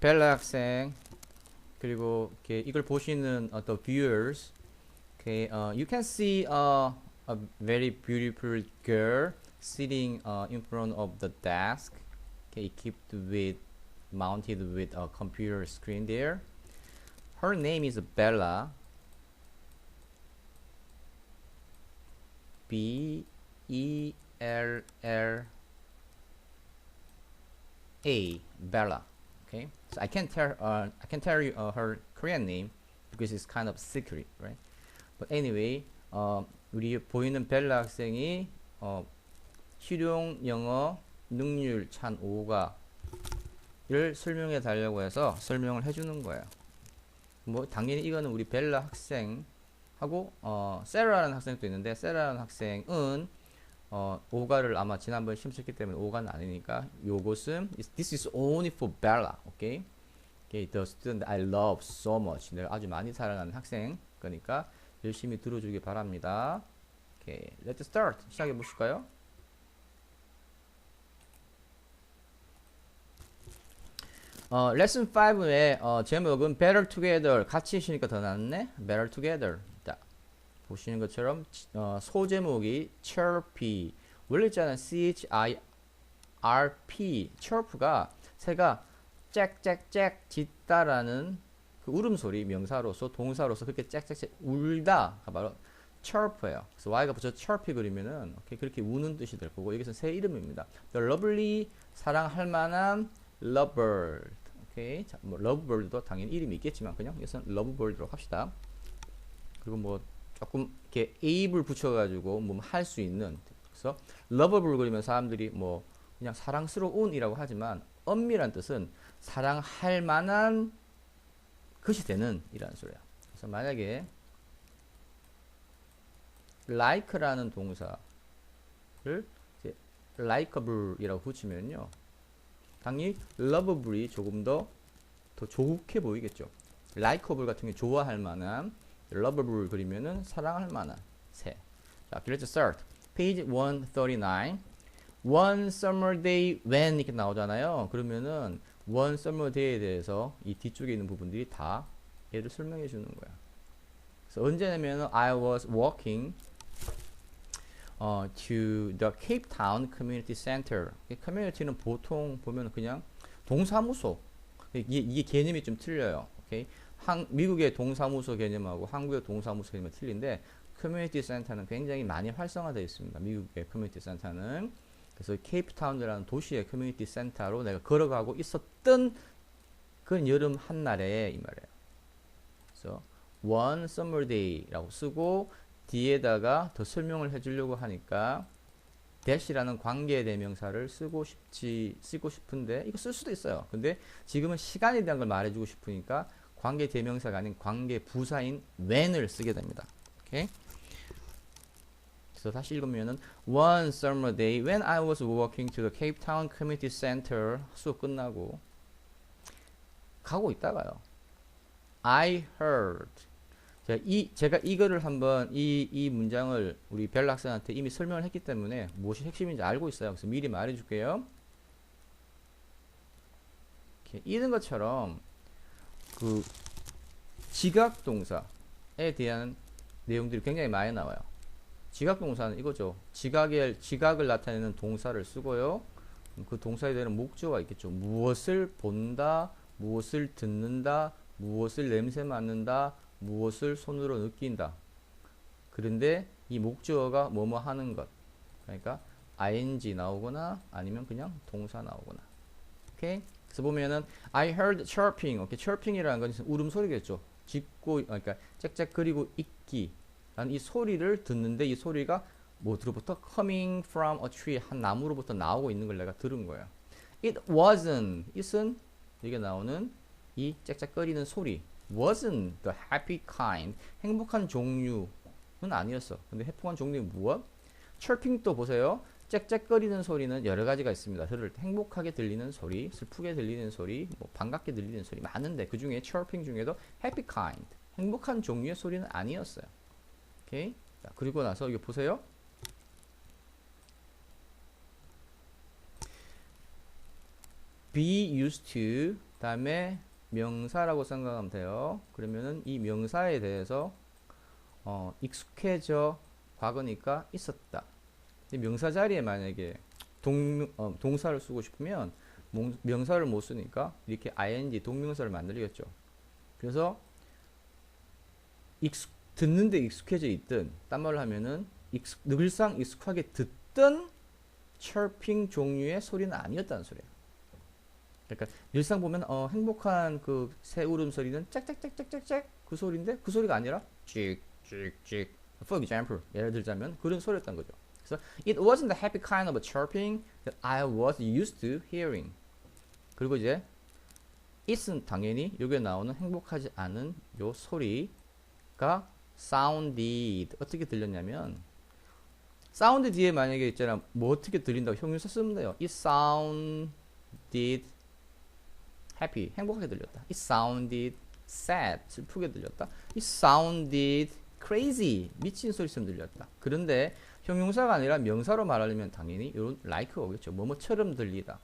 벨라 학생 그리고 이렇게 이걸 보시는 the viewers, okay, you can see a very beautiful girl sitting in front of the desk, okay, equipped with mounted with a computer screen there. Her name is Bella. B-E-L-L-A, Bella. Okay, so I can tell you her Korean name because it's kind of secret, right? But anyway, 우리 보이는 벨라 학생이 실용 영어 능률 1005가를 설명해 달라고 해서 설명을 해주는 거예요. 뭐 당연히 이거는 우리 벨라 학생하고 세라라는 학생도 있는데 세라라는 학생은 5가를 아마 지난번 시험 쳤기 때문에 5가는 아니니까 요것은 this is only for Bella. Okay? Okay, the student I love so much. 내가 아주 많이 사랑하는 학생. 그러니까 열심히 들어주기 바랍니다. Okay, let's start. 시작해 보실까요? 레슨 5의 제목은 Better Together. 같이 있으니까 더 낫네. Better Together. 자, 보시는 것처럼 소제목이 chirpy. 원래 있잖아요. C-H-I-R-P. chirp가 새가 짹짹짹 짖다라는 그 울음소리 명사로서 동사로서 그렇게 짹짹짹 울다가 바로 chirp예요. 그래서 Y가 붙여 chirpy 그리면은 그렇게 우는 뜻이 될 거고 여기서 새 이름입니다. The lovely 사랑할 만한 lovebird. 오케이. 자, 뭐 lovebird도 당연히 이름이 있겠지만 그냥 여기서는 lovebird로 합시다. 그리고 뭐 조금 이렇게 able을 붙여가지고 뭐 할 수 있는. 그래서 lovable 그리면 사람들이 뭐 그냥 사랑스러운이라고 하지만 엄밀한 뜻은 사랑할 만한 것이 되는 이라는 소리야. 그래서 만약에 like라는 동사를 이제 likeable이라고 붙이면요. 당연히 lovable이 조금 더 좋게 보이겠죠. likeable 같은 게 좋아할 만한, lovable 그리면은 사랑할 만한 새. 자, let's start. Page 139. One summer day when 이렇게 나오잖아요. 그러면은 one summer day에 대해서 이 뒤쪽에 있는 부분들이 다 얘를 설명해 주는 거야. 그래서 언제냐면은 I was walking to the Cape Town Community Center. 커뮤니티는 보통 보면 그냥 동사무소. 이게 개념이 좀 틀려요. 오케이? 미국의 동사무소 개념하고 한국의 동사무소 개념이 틀린데 커뮤니티 센터는 굉장히 많이 활성화되어 있습니다. 미국의 커뮤니티 센터는. 그래서 케이프타운이라는 도시의 커뮤니티 센터로 내가 걸어가고 있었던 그 여름 한날에 이 말이에요. 그래서 one summer day라고 쓰고 뒤에다가 더 설명을 해주려고 하니까 that이라는 관계대명사를 쓰고 싶은데 이거 쓸 수도 있어요. 근데 지금은 시간에 대한 걸 말해주고 싶으니까 관계대명사가 아닌 관계부사인 when을 쓰게 됩니다. 오케이? 그래서 다시 읽으면은 one summer day when I was walking to the Cape Town Community Center 수업 끝나고 가고 있다가요. I heard 제가 이거를 한번 이 문장을 우리 벨라 학생한테 이미 설명을 했기 때문에 무엇이 핵심인지 알고 있어요. 그래서 미리 말해 줄게요. 이런 것처럼 그 지각 동사에 대한 내용들이 굉장히 많이 나와요. 지각 동사는 이거죠. 지각을 나타내는 동사를 쓰고요. 그 동사에 대한 목적어가 있겠죠. 무엇을 본다, 무엇을 듣는다, 무엇을 냄새 맡는다, 무엇을 손으로 느낀다. 그런데 이 목적어가 뭐뭐 하는 것. 그러니까 ing 나오거나 아니면 그냥 동사 나오거나. 오케이? 그래서 보면은 I heard chirping. 오케이? chirping이라는 건 울음소리겠죠. 짖고 그러니까 짹짹거리고 있기. 라는 이 소리를 듣는데 이 소리가 뭐로부터 coming from a tree 한 나무로부터 나오고 있는 걸 내가 들은 거예요. It wasn't. it은 여기 나오는 이 짹짹거리는 소리. wasn't the happy kind. 행복한 종류는 아니었어. 근데 행복한 종류는 무엇? chirping도 보세요. 짹짹거리는 소리는 여러 가지가 있습니다. 들을 때 행복하게 들리는 소리, 슬프게 들리는 소리, 뭐 반갑게 들리는 소리 많은데 그 중에 chirping 중에도 happy kind. 행복한 종류의 소리는 아니었어요. 오케이? 자, 그리고 나서 이거 보세요. be used to 다음에 명사라고 생각하면 돼요. 그러면은 이 명사에 대해서 익숙해져 과거니까 있었다. 이 명사 자리에 만약에 동사를 쓰고 싶으면 명사를 못 쓰니까 이렇게 ing 동명사를 만들겠죠. 그래서 듣는데 익숙해져 있든 딴 말로 하면은 늘상 익숙하게 듣던 chirping 종류의 소리는 아니었다는 소리예요. 그러니까 늘상 보면 행복한 그 새 울음소리는 짹짹짹짹짹 그 소리인데 그 소리가 아니라 찍찍찍. For example, 예를 들자면 그런 소리였던 거죠. 그래서 it wasn't the happy kind of chirping that I was used to hearing. 그리고 이제 it은 당연히 여기에 나오는 행복하지 않은 요 소리가 sounded 어떻게 들렸냐면 사운드 뒤에 만약에 있잖아 뭐 어떻게 들린다고 형용사 쓰면 돼요. It sounded happy 행복하게 들렸다. It sounded sad 슬프게 들렸다. It sounded crazy 미친 소리처럼 들렸다. 그런데 형용사가 아니라 명사로 말하려면 당연히 이런 like가 오겠죠. 뭐뭐처럼 들리다.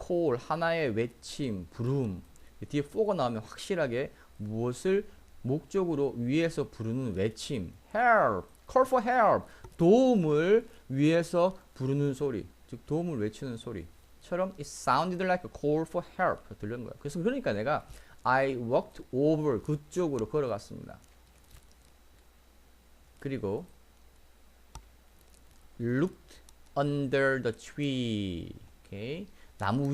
call 하나의 외침 부름 뒤에 for가 나오면 확실하게 무엇을 목적으로 위해서 부르는 외침 help call for help 도움을 위해서 부르는 소리 즉 도움을 외치는 소리처럼 it sounded like a call for help 들리는 거야. 그래서 그러니까 내가 I walked over 그쪽으로 걸어갔습니다. 그리고 looked under the tree. 오케이. 나무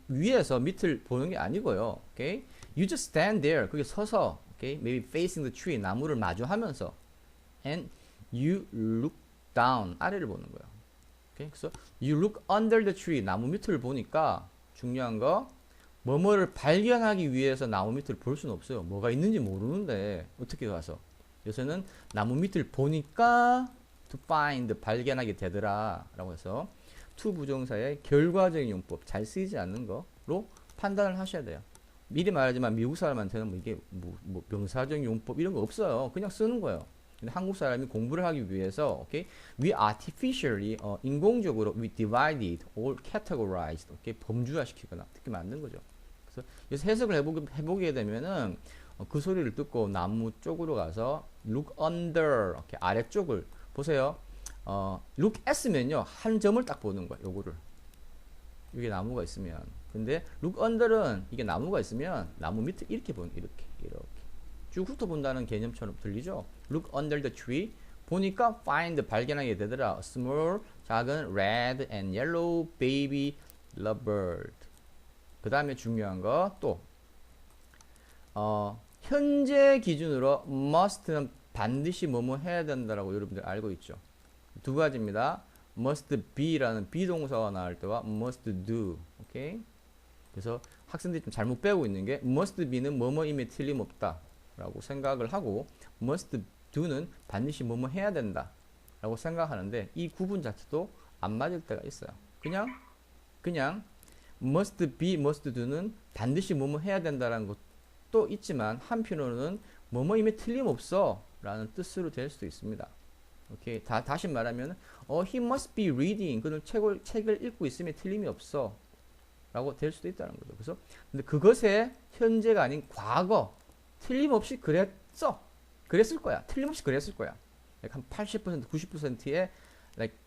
위에서 밑을 보는 게 아니고요. 오케이. You just stand there. 거기 서서 오케이. Maybe facing the tree. 나무를 마주하면서 and you look down. 아래를 보는 거예요. 오케이. 그래서 you look under the tree. 나무 밑을 보니까 중요한 거 뭐뭐를 발견하기 위해서 나무 밑을 볼 수는 없어요. 뭐가 있는지 모르는데 어떻게 가서 요새는 나무 밑을 보니까 to find 발견하게 되더라 라고 해서 to 부정사의 결과적인 용법 잘 쓰이지 않는 거로 판단을 하셔야 돼요. 미리 말하지만 미국 사람한테는 뭐 이게 뭐 명사적 용법 이런 거 없어요. 그냥 쓰는 거예요. 근데 한국 사람이 공부를 하기 위해서 okay? We artificially 인공적으로 we divided or categorized okay? 범주화시키거나 특히 만든 거죠. 그래서 여기서 해석을 해보게 되면은 그 소리를 듣고 나무 쪽으로 가서 look under 이렇게 아래쪽을 보세요. look at면요 한 점을 딱 보는 거야. 요거를 이게 나무가 있으면 근데 look under는 이게 나무가 있으면 나무 밑에 이렇게 보는 이렇게 쭉 훑어본다는 개념처럼 들리죠. look under the tree 보니까 find 발견하게 되더라. small 작은 red and yellow baby lovebird. 그 다음에 중요한 거 또 현재 기준으로 must는 반드시 뭐뭐 해야 된다라고 여러분들 알고 있죠. 두 가지입니다. must be라는 비동사가 나올 때와 must do. 오케이? 그래서 학생들이 좀 잘못 배우고 있는 게 must be는 뭐뭐임에 틀림없다 라고 생각을 하고 must do는 반드시 뭐뭐 해야 된다 라고 생각하는데 이 구분 자체도 안 맞을 때가 있어요. 그냥 must be, must do는 반드시 뭐뭐 해야 된다라는 것도 있지만 한편으로는 뭐뭐임에 틀림없어 라는 뜻으로 될 수도 있습니다. 오케이. 다시 말하면 he must be reading 그는 책을 읽고 있음에 틀림이 없어 라고 될 수도 있다는 거죠. 그래서 근데 그것의 현재가 아닌 과거 틀림없이 그랬을 거야. 틀림없이 그랬을 거야. 한 80% 90%의 like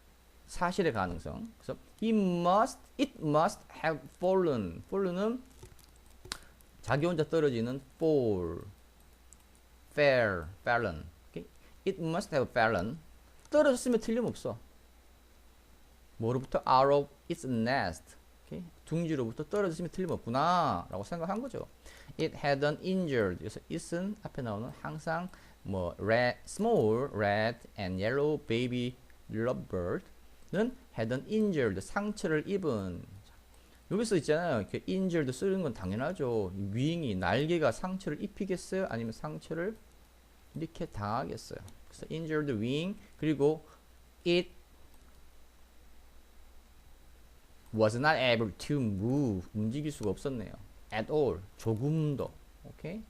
사실의 가능성. 그래서 it must have fallen. fallen은 자기 혼자 떨어지는 fall, fallen. Okay? It must have fallen. 떨어졌으면 틀림없어. 뭐로부터? Out of its nest. Okay? 둥지로부터 떨어졌으면 틀림없구나 라고 생각한 거죠. It had an injured. 그래서 it은 앞에 나오는 항상 뭐 small red and yellow baby lovebird는 had an injured 상처를 입은. 여기서 있잖아요. injured 쓰는 건 당연하죠. 윙이 날개가 상처를 입히겠어요? 아니면 상처를 이렇게 당하겠어요? 그래서 injured wing 그리고 it was not able to move 움직일 수가 없었네요. at all 조금도. 오케이?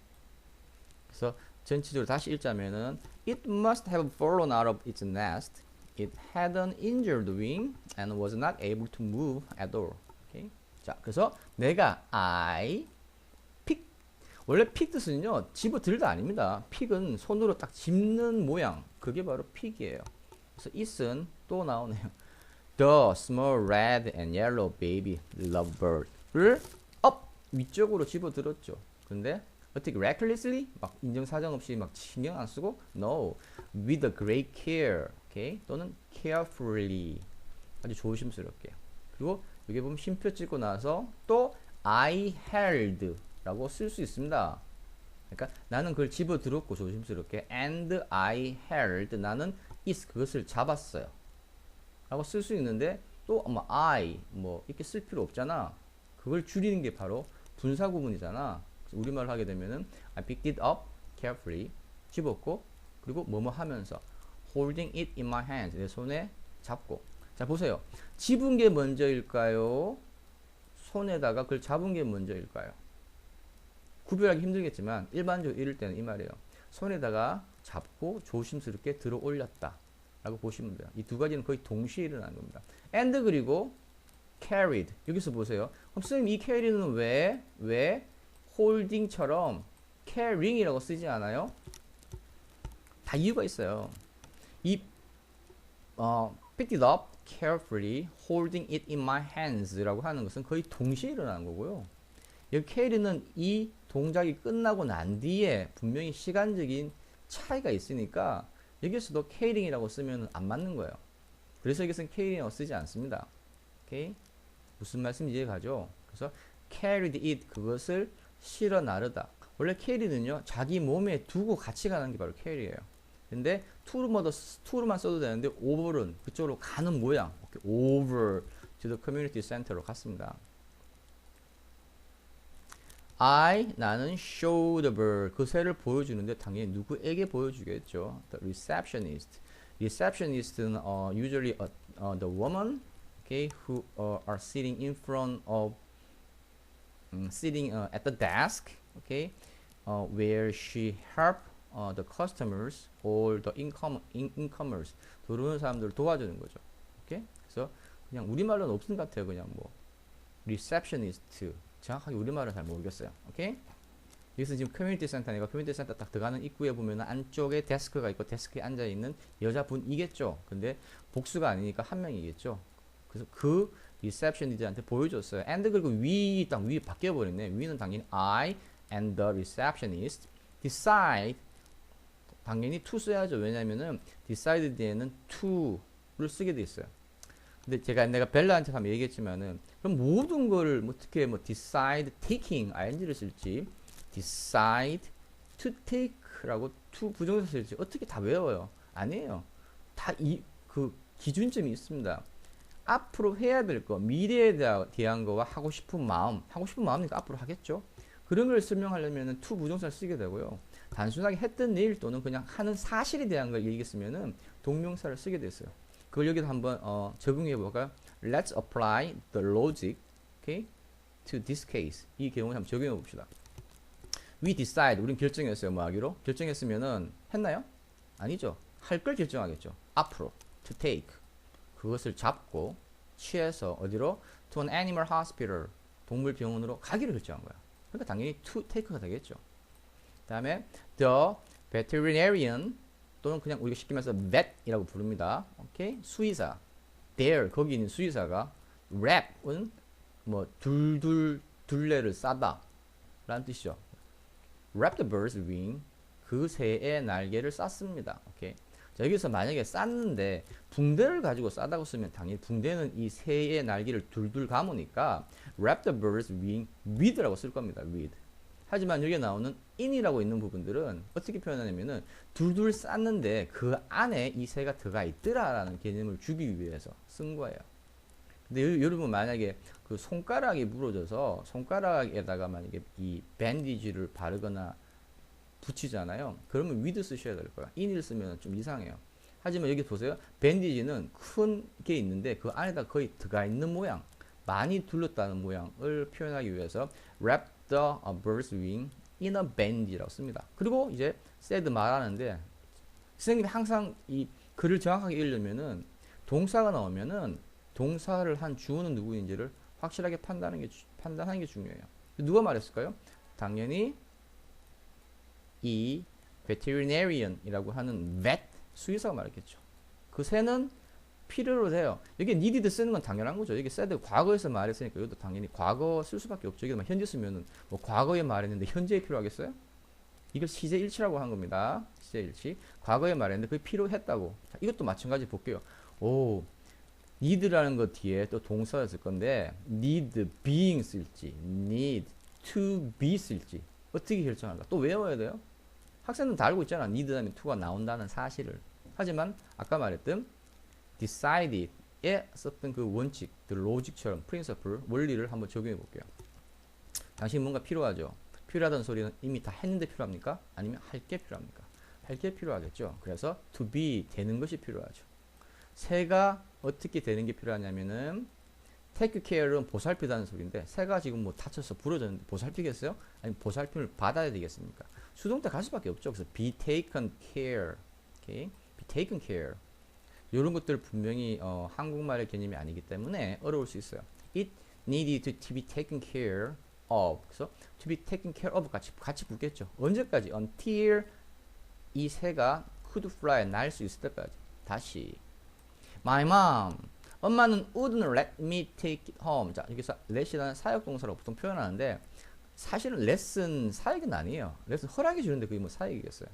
그래서 전체적으로 다시 읽자면은 it must have fallen out of its nest. It had an injured wing and was not able to move at all. 오케이? 자, 그래서 내가 I pick. 원래 pick 뜻은요, 집어들다 아닙니다. pick은 손으로 딱 집는 모양. 그게 바로 pick이에요. 그래서 it은 또 나오네요. The small red and yellow baby lovebird.를 up 위쪽으로 집어들었죠. 근데 어떻게 recklessly 막 인정사정 없이 막 신경 안 쓰고 no with a great care, okay? 또는 carefully 아주 조심스럽게. 그리고 여기 보면 쉼표 찍고 나서 또 I held 라고 쓸 수 있습니다. 그러니까 나는 그걸 집어들었고 조심스럽게 and I held 나는 is 그것을 잡았어요 라고 쓸 수 있는데 또 뭐 I 뭐 이렇게 쓸 필요 없잖아. 그걸 줄이는 게 바로 분사 구문이잖아. 우리말로 하게 되면은 I picked it up carefully 집었고 그리고 뭐뭐 하면서 holding it in my hands 내 손에 잡고. 자 보세요. 집은 게 먼저일까요? 손에다가 그걸 잡은 게 먼저일까요? 구별하기 힘들겠지만 일반적으로 이럴 때는 이 말이에요. 손에다가 잡고 조심스럽게 들어 올렸다 라고 보시면 돼요. 이 두 가지는 거의 동시에 일어나는 겁니다. and 그리고 carried 여기서 보세요. 그럼 선생님 이 carry는 왜 holding처럼 carrying이라고 쓰지 않아요? 다 이유가 있어요. 이 picked it up carefully holding it in my hands 라고 하는 것은 거의 동시에 일어나는 거고요. 여기 carry는 이 동작이 끝나고 난 뒤에 분명히 시간적인 차이가 있으니까 여기서도 carrying이라고 쓰면 안 맞는 거예요. 그래서 여기서는 carrying이라고 쓰지 않습니다. 오케이? 무슨 말씀인지 이해가죠? 그래서 carried it 그것을 실어 나르다. 원래 carry는요 자기 몸에 두고 같이 가는 게 바로 carry예요. 근데 to로만 써도 되는데 over은 그쪽으로 가는 모양. over to the community center로 갔습니다. 나는 show the bird 그 새를 보여주는데 당연히 누구에게 보여주겠죠? The receptionist. Receptionist는 usually the woman, okay, who are sitting in front of sitting at the desk, okay, where she help the customers or the incomers 들어오는 사람들을 도와주는 거죠. 오케이? 그래서 그냥 우리말로는 없는 것 같아요. 그냥 뭐 receptionist 정확하게 우리말은 잘 모르겠어요. 오케이? 여기서 지금 커뮤니티 센터니까 커뮤니티 센터 딱 들어가는 입구에 보면 안쪽에 데스크가 있고 데스크에 앉아있는 여자분이겠죠. 근데 복수가 아니니까 한 명이겠죠. 그래서 그 리셉션이들한테 보여줬어요. and 그리고 딱 위 바뀌어버렸네. 위는 당연히 I and the receptionist decide 당연히 to 써야죠. 왜냐면은 decide 뒤에는 to를 쓰게 돼 있어요. 근데 내가 벨라한테 한번 얘기했지만은 그럼 모든 거를 뭐 어떻게 뭐 decide taking ing를 쓸지 decide to take라고 to 부정사 쓸지 어떻게 다 외워요? 아니에요. 다 그 기준점이 있습니다. 앞으로 해야 될 거, 미래에 대한 거와 하고 싶은 마음이니까 앞으로 하겠죠. 그런 걸 설명하려면 to 부정사를 쓰게 되고요. 단순하게 했던 일 또는 그냥 하는 사실에 대한 걸 얘기했으면은 동명사를 쓰게 됐어요. 그걸 여기서 한번 적용해 볼까요? Let's apply the logic, okay, to this case. 이 경우를 한번 적용해 봅시다. We decide. 우린 결정했어요. 뭐 하기로? 결정했으면은 했나요? 아니죠. 할 걸 결정하겠죠. 앞으로 to take. 그것을 잡고 취해서 어디로? To an animal hospital. 동물병원으로 가기로 결정한 거야. 그러니까 당연히 to take가 되겠죠. 다음에 the veterinarian 또는 그냥 우리가 쉽게 말해서 vet이라고 부릅니다. 오케이? 수의사. there 거기 있는 수의사가 wrap은 뭐 둘레를 싸다 라는 뜻이죠. wrap the bird's wing 그 새의 날개를 쌌습니다. 오케이? 자, 여기서 만약에 쌌는데 붕대를 가지고 싸다고 쓰면 당연히 붕대는 이 새의 날개를 둘둘 감으니까 wrap the bird's wing with라고 쓸 겁니다. with. 하지만 여기 나오는 in이라고 있는 부분들은 어떻게 표현하냐면은 둘둘 쌌는데 그 안에 이 새가 들어가 있더라라는 개념을 주기 위해서 쓴 거예요. 근데 여러분 만약에 그 손가락이 부러져서 손가락에다가 만약에 이 밴디지를 바르거나 붙이잖아요. 그러면 with 쓰셔야 될 거야. in을 쓰면 좀 이상해요. 하지만 여기 보세요. 밴디지는 큰 게 있는데 그 안에다 거의 들어가 있는 모양, 많이 둘렀다는 모양을 표현하기 위해서 wrap the bird's wing in a band이라고 씁니다. 그리고 이제 said 말하는데 선생님이 항상 이 글을 정확하게 읽으려면은 동사가 나오면은 동사를 한 주어는 누구인지를 확실하게 판단하는 게 중요해요. 누가 말했을까요? 당연히 이 veterinarian이라고 하는 vet 수의사가 말했겠죠. 그 새는 필요로 돼요. 여기 needed 쓰는 건 당연한 거죠. 여기 said 과거에서 말했으니까 이것도 당연히 과거 쓸 수밖에 없죠. 이게 현재 쓰면은 뭐 과거에 말했는데 현재에 필요하겠어요? 이걸 시제일치라고 한 겁니다. 시제일치. 과거에 말했는데 그게 필요했다고. 자, 이것도 마찬가지 볼게요. 오, need라는 거 뒤에 또 동사가 쓸 건데 need being 쓸지 need to be 쓸지 어떻게 결정할까? 또 외워야 돼요. 학생들은 다 알고 있잖아. need 다음에 to가 나온다는 사실을. 하지만 아까 말했던 decided에 썼던 그 원칙, 그 로직처럼 principle, 원리를 한번 적용해 볼게요. 당신 뭔가 필요하죠? 필요하다는 소리는 이미 다 했는데 필요합니까? 아니면 할 게 필요합니까? 할 게 필요하겠죠. 그래서 to be, 되는 것이 필요하죠. 새가 어떻게 되는 게 필요하냐면은 take care은 보살피다는 소리인데 새가 지금 뭐 다쳐서 부러졌는데 보살피겠어요? 아니면 보살핌을 받아야 되겠습니까? 수동태 갈 수밖에 없죠. 그래서 be taken care, okay? be taken care. 이런 것들 분명히 한국말의 개념이 아니기 때문에 어려울 수 있어요. It needed to be taken care of. 그래서 to be taken care of 같이 붙겠죠. 언제까지? Until 이 새가 could fly, 날 수 있을 때까지. 다시. My mom. 엄마는 wouldn't let me take it home. 자, 여기서 let이라는 사역동사로 보통 표현하는데 사실은 let은 사역은 아니에요. let은 허락해 주는데 그게 뭐 사역이겠어요.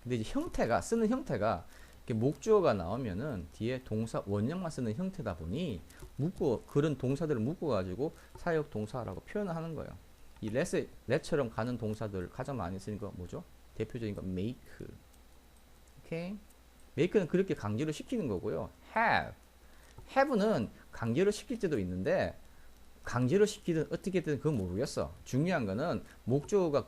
근데 이제 형태가 쓰는 형태가 목주어가 나오면은 뒤에 동사 원형만 쓰는 형태다 보니 그런 동사들을 묶어 가지고 사역 동사라고 표현을 하는 거예요. 이 let처럼 가는 동사들 가장 많이 쓰는 거 뭐죠? 대표적인 거 make. 오케이? make는 그렇게 강제로 시키는 거고요. have는 강제로 시킬 때도 있는데 강제로 시키든 어떻게든 그건 모르겠어. 중요한 거는 목적어가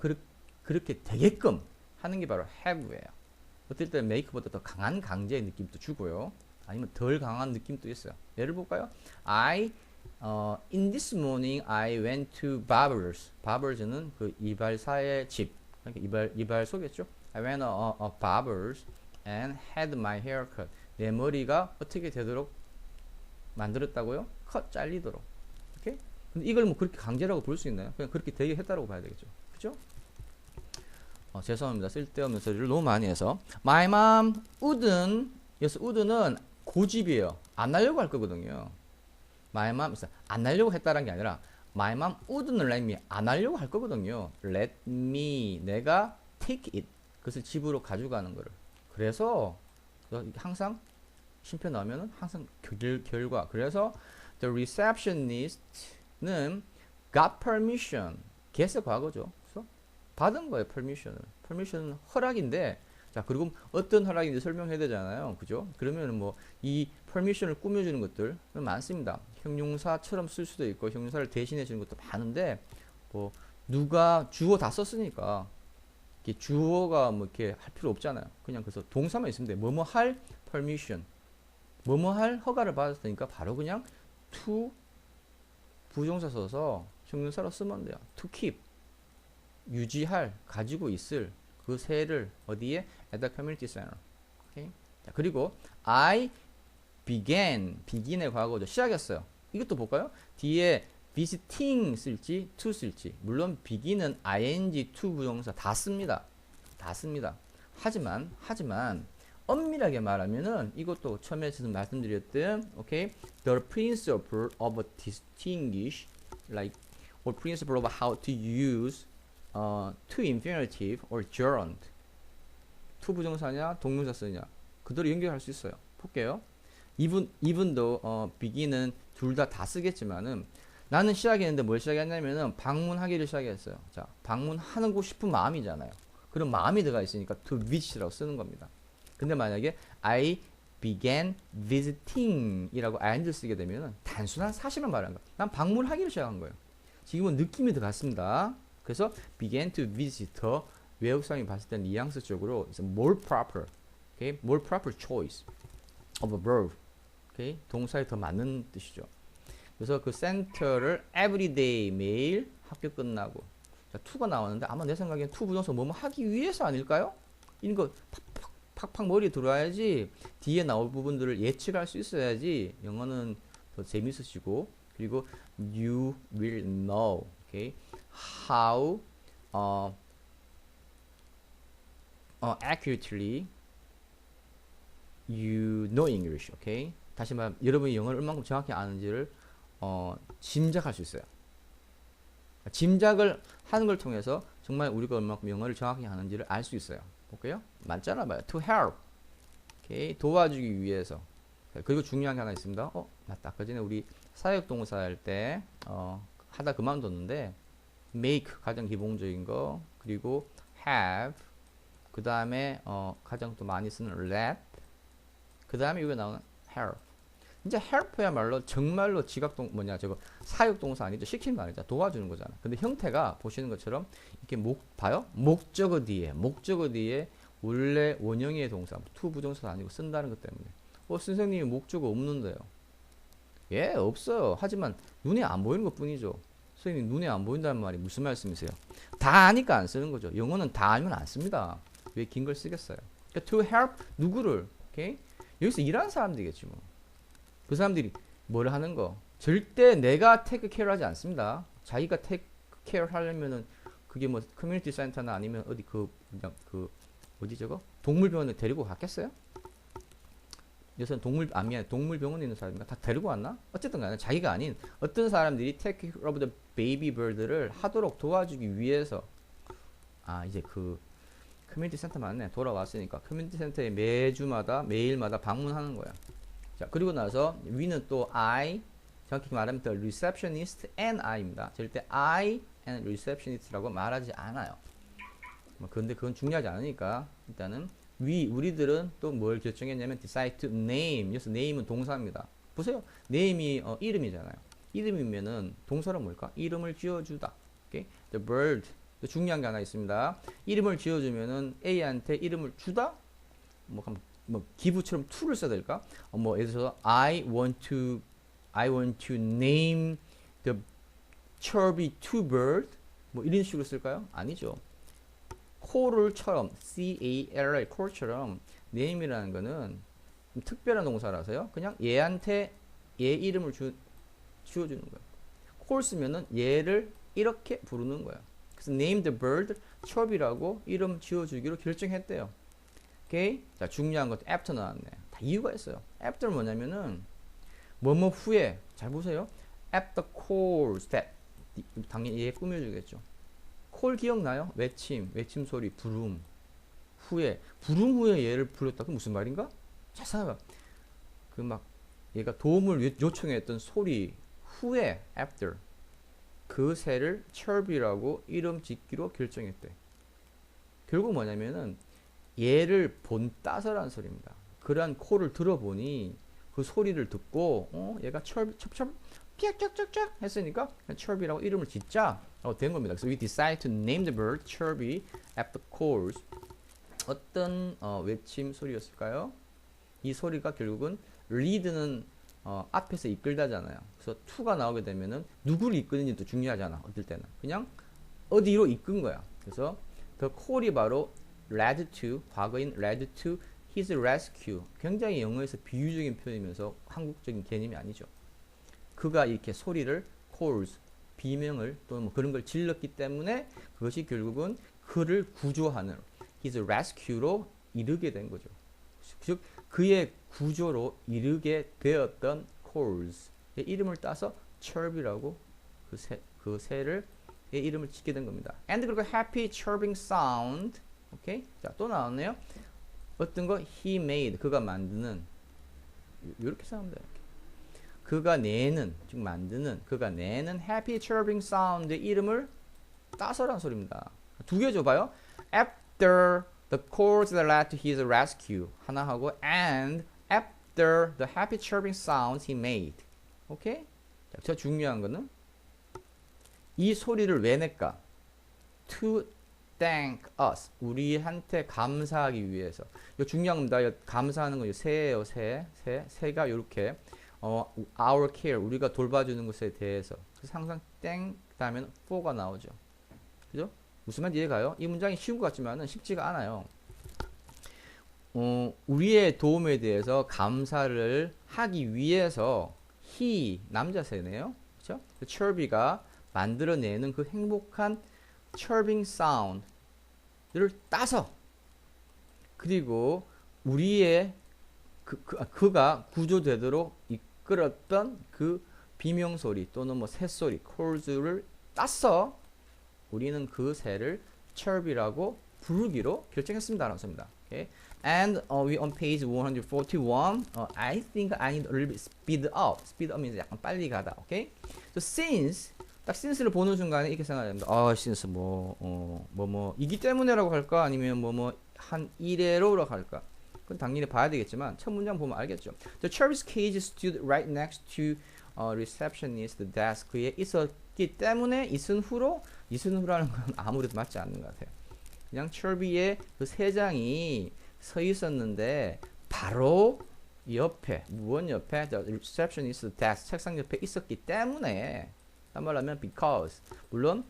그렇게 되게끔 하는 게 바로 have예요. 어떨 때 make보다 더 강한 강제의 느낌도 주고요. 아니면 덜 강한 느낌도 있어요. 예를 볼까요? In this morning I went to Barbers. Barbers는 그 이발사의 집. 그러니까 이발소겠죠. I went to Barbers and had my hair cut. 내 머리가 어떻게 되도록 만들었다고요? 잘리도록. 오케이? 근데 이걸 뭐 그렇게 강제라고 볼 수 있나요? 그냥 그렇게 되게 했다라고 봐야 되겠죠. 그죠? 죄송합니다. 쓸데없는 소리를 너무 많이 해서. My mom wouldn't. 여기서 would는 고집이에요. 안 하려고 할 거거든요. My mom, 안 하려고 했다는 게 아니라 My mom wouldn't let me. 안 하려고 할 거거든요. Let me. 내가 take it. 그것을 집으로 가져가는 거를. 그래서 항상 쉼표 나오면은 항상 결과. 그래서 the receptionist는 got permission. get의 과거죠. 그래서 받은 거예요. permission은 허락인데, 자, 그리고 어떤 허락인지 설명해야 되잖아요. 그죠? 그러면 뭐 이 permission을 꾸며주는 것들 많습니다. 형용사처럼 쓸 수도 있고 형용사를 대신해 주는 것도 많은데, 뭐 누가 주어 다 썼으니까 이렇게 주어가 뭐 이렇게 할 필요 없잖아요. 그냥 그래서 동사만 있으면 돼. 뭐뭐 할 permission. 뭐뭐 할 허가를 받았으니까 바로 그냥 to 부정사 써서 형용사로 쓰면 돼요. to keep. 유지할, 가지고 있을 그 새를 어디에? at the community center. 오케이? 자, 그리고 I begin의 과거죠. 시작했어요. 이것도 볼까요? 뒤에 visiting 쓸지 to 쓸지. 물론 begin은 ing, to 부정사 다 씁니다. 다 씁니다. 하지만 엄밀하게 말하면은 이것도 처음에 말씀드렸던 오케이? The principle of distinguish like or principle of how to use to infinitive or gerund. to 부정사냐 동명사 쓰냐 그대로 연결할 수 있어요. 볼게요. 이분도 begin은 둘 다 쓰겠지만은 나는 시작했는데 뭘 시작했냐면은 방문하기를 시작했어요. 자, 방문하고 싶은 마음이잖아요. 그런 마음이 들어가 있으니까 to visit라고 쓰는 겁니다. 근데 만약에 I began visiting 이라고 ing를 쓰게 되면은 단순한 사실만 말하는 거예요. 난 방문하기를 시작한 거예요. 지금은 느낌이 들어갔습니다. 그래서 began to visit 외국사람이 봤을 때 뉘앙스적으로 is more proper, okay? more proper choice of a verb, okay? 동사에 더 맞는 뜻이죠. 그래서 그 center를 everyday 매일 학교 끝나고 자, to가 나왔는데 아마 내 생각엔 to 부정사 뭐뭐 하기 위해서 아닐까요? 이런 거 팍팍 머리에 들어와야지 뒤에 나올 부분들을 예측할 수 있어야지 영어는 더 재밌으시고 그리고 you will know. Okay? How accurately you know English. Okay? 다시 말하면 여러분이 영어를 얼마큼 정확히 아는지를 짐작할 수 있어요. 짐작을 하는 걸 통해서 정말 우리가 얼마큼 영어를 정확히 하는지를 알 수 있어요. 볼게요. 맞잖아 봐요. To help. 오케이. 도와주기 위해서. 그리고 중요한 게 하나 있습니다. 맞다. 아까 전에 우리 사역동사 할 때 하다 그만뒀는데 make 가장 기본적인 거, 그리고 have, 그 다음에 가장 또 많이 쓰는 let, 그 다음에 여기 나오는 help. 이제 help야말로 정말로 저거 사역동사 아니죠. 시키는 거 아니죠. 도와주는 거잖아. 근데 형태가 보시는 것처럼 이렇게 봐요. 목적어 뒤에 원래 원형의 동사, to 부정사 아니고 쓴다는 것 때문에. 선생님이 목적어 없는데요. 예, 없어요. 하지만 눈에 안 보이는 것 뿐이죠. 선생님 눈에 안 보인다는 말이 무슨 말씀이세요? 다 아니까 안 쓰는 거죠. 영어는 다 알면 안 씁니다. 왜 긴 걸 쓰겠어요? 그러니까 to help 누구를? 오케이? 여기서 일하는 사람들이겠지 뭐. 그 사람들이 뭘 하는 거? 절대 내가 테이크 케어 하지 않습니다. 자기가 테이크 케어 하려면은 그게 뭐 커뮤니티 센터나 아니면 어디 그냥 어디 저거 동물병원에 데리고 갔겠어요? 요새는 동물병원에 있는 사람인가 다 데리고 왔나? 어쨌든 간에 자기가 아닌 어떤 사람들이 take care of the baby bird를 하도록 도와주기 위해서 이제 커뮤니티 센터 맞네. 돌아왔으니까 커뮤니티 센터에 매일마다 방문하는 거야. 자, 그리고 나서 we는 또 정확히 말하면 the receptionist and I입니다. 절대 I and receptionist라고 말하지 않아요. 근데 그건 중요하지 않으니까 일단은 우리들은 또 뭘 결정했냐면 decide to name. 여기서 name은 동사입니다. 보세요. name이 이름이잖아요. 이름이면은 동사는 뭘까? 이름을 지어주다. Okay? The bird. 또 중요한 게 하나 있습니다. 이름을 지어주면은 A한테 이름을 주다? 뭐 기부처럼 to를 써야 될까? 예를 들어서 I want to name the chubby two bird. 뭐 이런 식으로 쓸까요? 아니죠. call처럼 C-A-L-L call처럼 name이라는 거는 특별한 동사라서요. 그냥 얘한테 얘 이름을 지어주는 거예요. call 쓰면은 얘를 이렇게 부르는 거예요. 그래서 name the bird chubby라고 이름 지어주기로 결정했대요. 오케이? 자, 중요한 것도 after 나왔네. 다 이유가 있어요. after 뭐냐면은 뭐뭐 후에. 잘 보세요. after calls that. 당연히 얘 꾸며주겠죠. 콜 기억나요? 외침 소리, 부름 후에 얘를 불렀다. 그 무슨 말인가? 잘 생각해봐. 얘가 도움을 요청했던 소리 후에 after 그 새를 chirp이라고 이름 짓기로 결정했대. 결국 뭐냐면은 얘를 본따서라는 소리입니다. 그러한 콜을 들어보니 그 소리를 듣고 얘가 첩첩 삐약쩍쩍쩍 했으니까 chirp이라고 이름을 짓자 된 겁니다. 그래서 we decide to name the bird chirpy after calls. 어떤 외침 소리였을까요? 이 소리가 결국은 lead는 앞에서 이끌다잖아요. 그래서 to가 나오게 되면은 누구를 이끄는지도 중요하잖아. 어떨 때는 그냥 어디로 이끈 거야. 그래서 the call이 바로 led to, 과거인 led to his rescue. 굉장히 영어에서 비유적인 표현이면서 한국적인 개념이 아니죠. 그가 이렇게 소리를 calls, 비명을 또는 뭐 그런 걸 질렀기 때문에 그것이 결국은 그를 구조하는 his rescue로 이르게 된 거죠. 즉 그의 구조로 이르게 되었던 calls의 이름을 따서 chirp이라고 그 새를 이름을 짓게 된 겁니다. And 그리고 happy chirping sound. 오케이? 자, 또 나왔네요. 어떤 거? He made. 그가 만드는. 이렇게 생각하면 돼요. 그가 내는, 즉 만드는, 그가 내는 happy chirping sound의 이름을 따서란 소리입니다. 두 개 줘봐요. After the calls that led to his rescue. 하나 하고 and after the happy chirping sounds he made. 오케이? 자, 저 중요한 거는 이 소리를 왜 낼까? To thank us. 우리한테 감사하기 위해서. 이거 중요한 겁니다. 이거 감사하는 거 새예요, 새. 새가 이렇게 our care, 우리가 돌봐주는 것에 대해서. 그래서 항상 thank 다음에 for가 나오죠. 그죠? 무슨 말인지 이해가요? 이 문장이 쉬운 것 같지만은 쉽지가 않아요. 우리의 도움에 대해서 감사를 하기 위해서 he, 남자 새네요. chirpy가 만들어내는 그 행복한 chirping sound를 따서 그리고 우리의 그가 구조되도록 이끌었던 그 비명소리 또는 뭐 새소리, calls를 따서 우리는 그 새를 chirpy라고 부르기로 결정했습니다라고 씁니다. Okay? And we on page 141. I think I need a little bit speed up. Speed up means 약간 빨리 가다. Okay? So since 딱 since를 보는 순간에 이렇게 생각합니다. since 이기 때문에라고 할까 아니면 한 이래로라고 할까? 그건 당연히 봐야 되겠지만 첫 문장 보면 알겠죠. The chirpy's cage stood right next to receptionist desk에 있었기 때문에 있은 후라는 건 아무래도 맞지 않는 것 같아요. 그냥 chirpy의 그 세 장이 서 있었는데 바로 옆에 무언 옆에 the receptionist desk 책상 옆에 있었기 때문에 딴 말로 하면 because 물론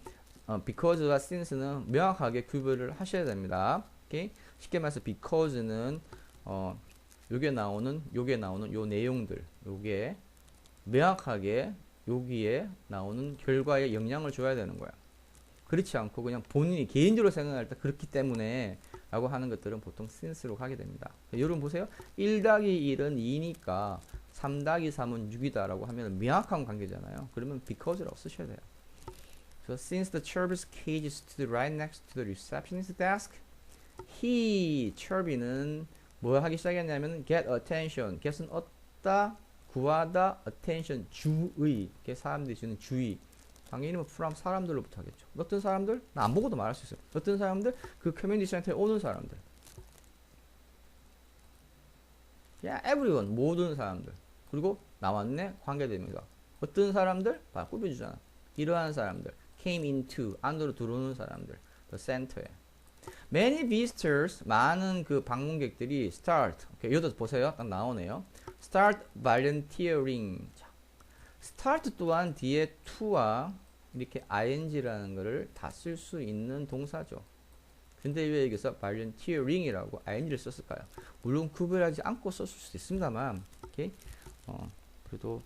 because와 since는 명확하게 구별을 하셔야 됩니다. 오케이? 쉽게 말해서 because는 요게 나오는 요 내용들 요게 명확하게 여기에 나오는 결과에 영향을 줘야 되는 거야. 그렇지 않고 그냥 본인이 개인적으로 생각할 때 그렇기 때문에 라고 하는 것들은 보통 since로 하게 됩니다. 여러분 보세요. 1 더하기 1은 2니까 3 더하기 3은 6이다 라고 하면 명확한 관계잖아요. 그러면 because라고 쓰셔야 돼요. So since the chirpy's cage stood right next to the receptionist's desk, chirpy는 뭐 하기 시작했냐면 get attention. get은 얻다, 구하다, attention, 주의. 사람들이 주는 주의. 당연히 from 사람들로부터 하겠죠. 어떤 사람들? 나 안 보고도 말할 수 있어요. 어떤 사람들? 그 커뮤니티 센터에 오는 사람들. everyone, 모든 사람들. 그리고 나왔네, 관계됩니다. 어떤 사람들? 봐, 꼽혀주잖아. 이러한 사람들. came into, 안으로 들어오는 사람들. the center에. Many visitors, 많은 그 방문객들이 start, 여기도 보세요. 딱 나오네요. start volunteering. start 또한 뒤에 to와 이렇게 ing라는 거를 다 쓸 수 있는 동사죠. 근데 왜 여기서 volunteering이라고 ing를 썼을까요? 물론 구별하지 않고 썼을 수도 있습니다만, 그래도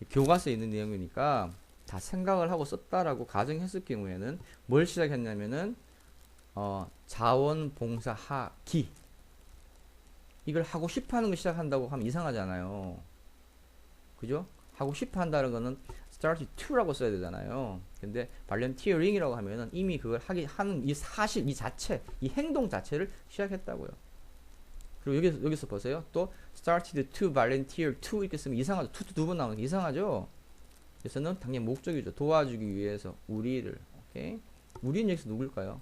교과서에 있는 내용이니까 다 생각을 하고 썼다라고 가정했을 경우에는 뭘 시작했냐면은 자원봉사하기 이걸 하고 싶어하는 거 시작한다고 하면 이상하잖아요. 그죠? 하고 싶어 한다는 거는 start to라고 써야 되잖아요. 근데 volunteering이라고 하면은 이미 그걸 하는 이 사실, 이 자체, 이 행동 자체를 시작했다고요. 그리고 여기서 보세요. 또 started to volunteer to 이렇게 쓰면 이상하죠. to 두 번 나오는 게 이상하죠. 그래서는 당연히 목적이죠. 도와주기 위해서 우리를. 오케이? 우리는 여기서 누굴까요?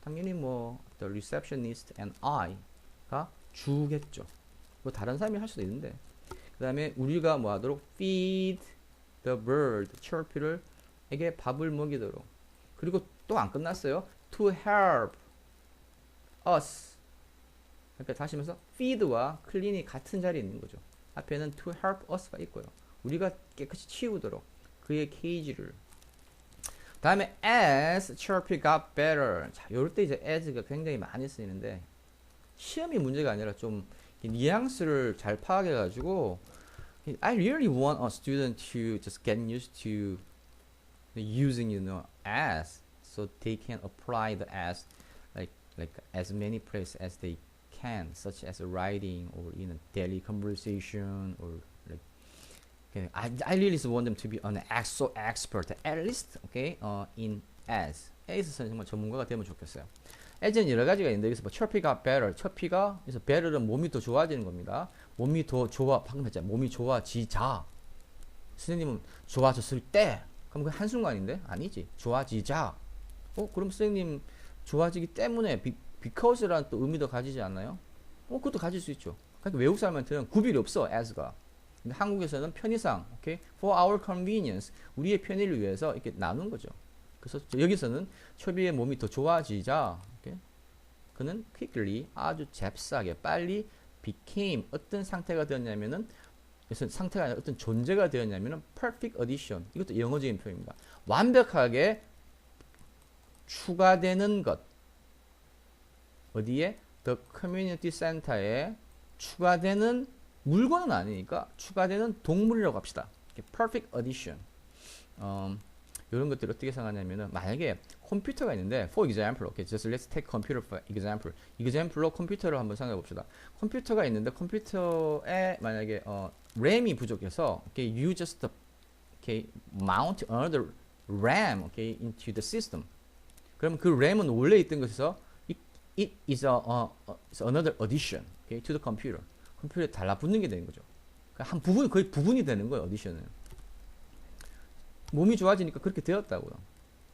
당연히 뭐 the receptionist and I가 주겠죠. 뭐 다른 사람이 할 수도 있는데. 그 다음에 우리가 뭐 하도록 feed the bird, chirpy를 에게 밥을 먹이도록. 그리고 또 안 끝났어요. to help us. 그러니까 다시 하면서 feed와 clean이 같은 자리에 있는 거죠. 앞에는 to help us가 있고요. 우리가 깨끗이 치우도록 그의 케이지를. 다음에 as chirpy got better. 자, 요럴 때 이제 as가 굉장히 많이 쓰이는데 시험이 문제가 아니라 좀 뉘앙스를 잘 파악해 가지고 I really want a student to just get used to using as so they can apply the as like as many places as they can, such as writing or in a daily conversation or like I really want them to be an expert at least in as. as에서는 정말 전문가가 되면 좋겠어요. as는 여러 가지가 있는데 여기서 뭐 chirpy가 better, chirpy가 그래서 better는 몸이 더 좋아지는 겁니다. 몸이 더 좋아, 방금 했잖아요. 몸이 좋아지자. 선생님은 좋아졌을 때, 그럼 그 한순간인데 아니지. 좋아지자. 그럼 선생님 좋아지기 때문에 because라는 또 의미도 가지지 않나요? 그것도 가질 수 있죠. 그러니까 외국 사람한테는 구별이 없어 as가. 근데 한국에서는 편의상, for our convenience, 우리의 편의를 위해서 이렇게 나눈 거죠. 그래서 여기서는 chirpy의 몸이 더 좋아지자, 그는 quickly, 아주 잽싸게, 빨리 became, 어떤 상태가 되었냐면은, 상태가 아니라 어떤 존재가 되었냐면은 perfect addition, 이것도 영어적인 표현입니다. 완벽하게 추가되는 것. 어디에? The community center에 추가되는 물건은 아니니까 추가되는 동물이라고 합시다. perfect addition. 이런 것들을 어떻게 생각하냐면은 만약에 컴퓨터가 있는데 for example, okay, just let's take computer for example. example로 컴퓨터를 한번 생각해 봅시다. 컴퓨터가 있는데 컴퓨터에 만약에 램이 부족해서 okay, you just okay, mount another RAM okay, into the system. 그럼 그 램은 원래 있던 것에서 it is it's another addition okay, to the computer. 컴퓨터에 달라붙는 게 되는 거죠. 한 부분 거의 부분이 되는 거예요. 어디션은. 몸이 좋아지니까 그렇게 되었다고요.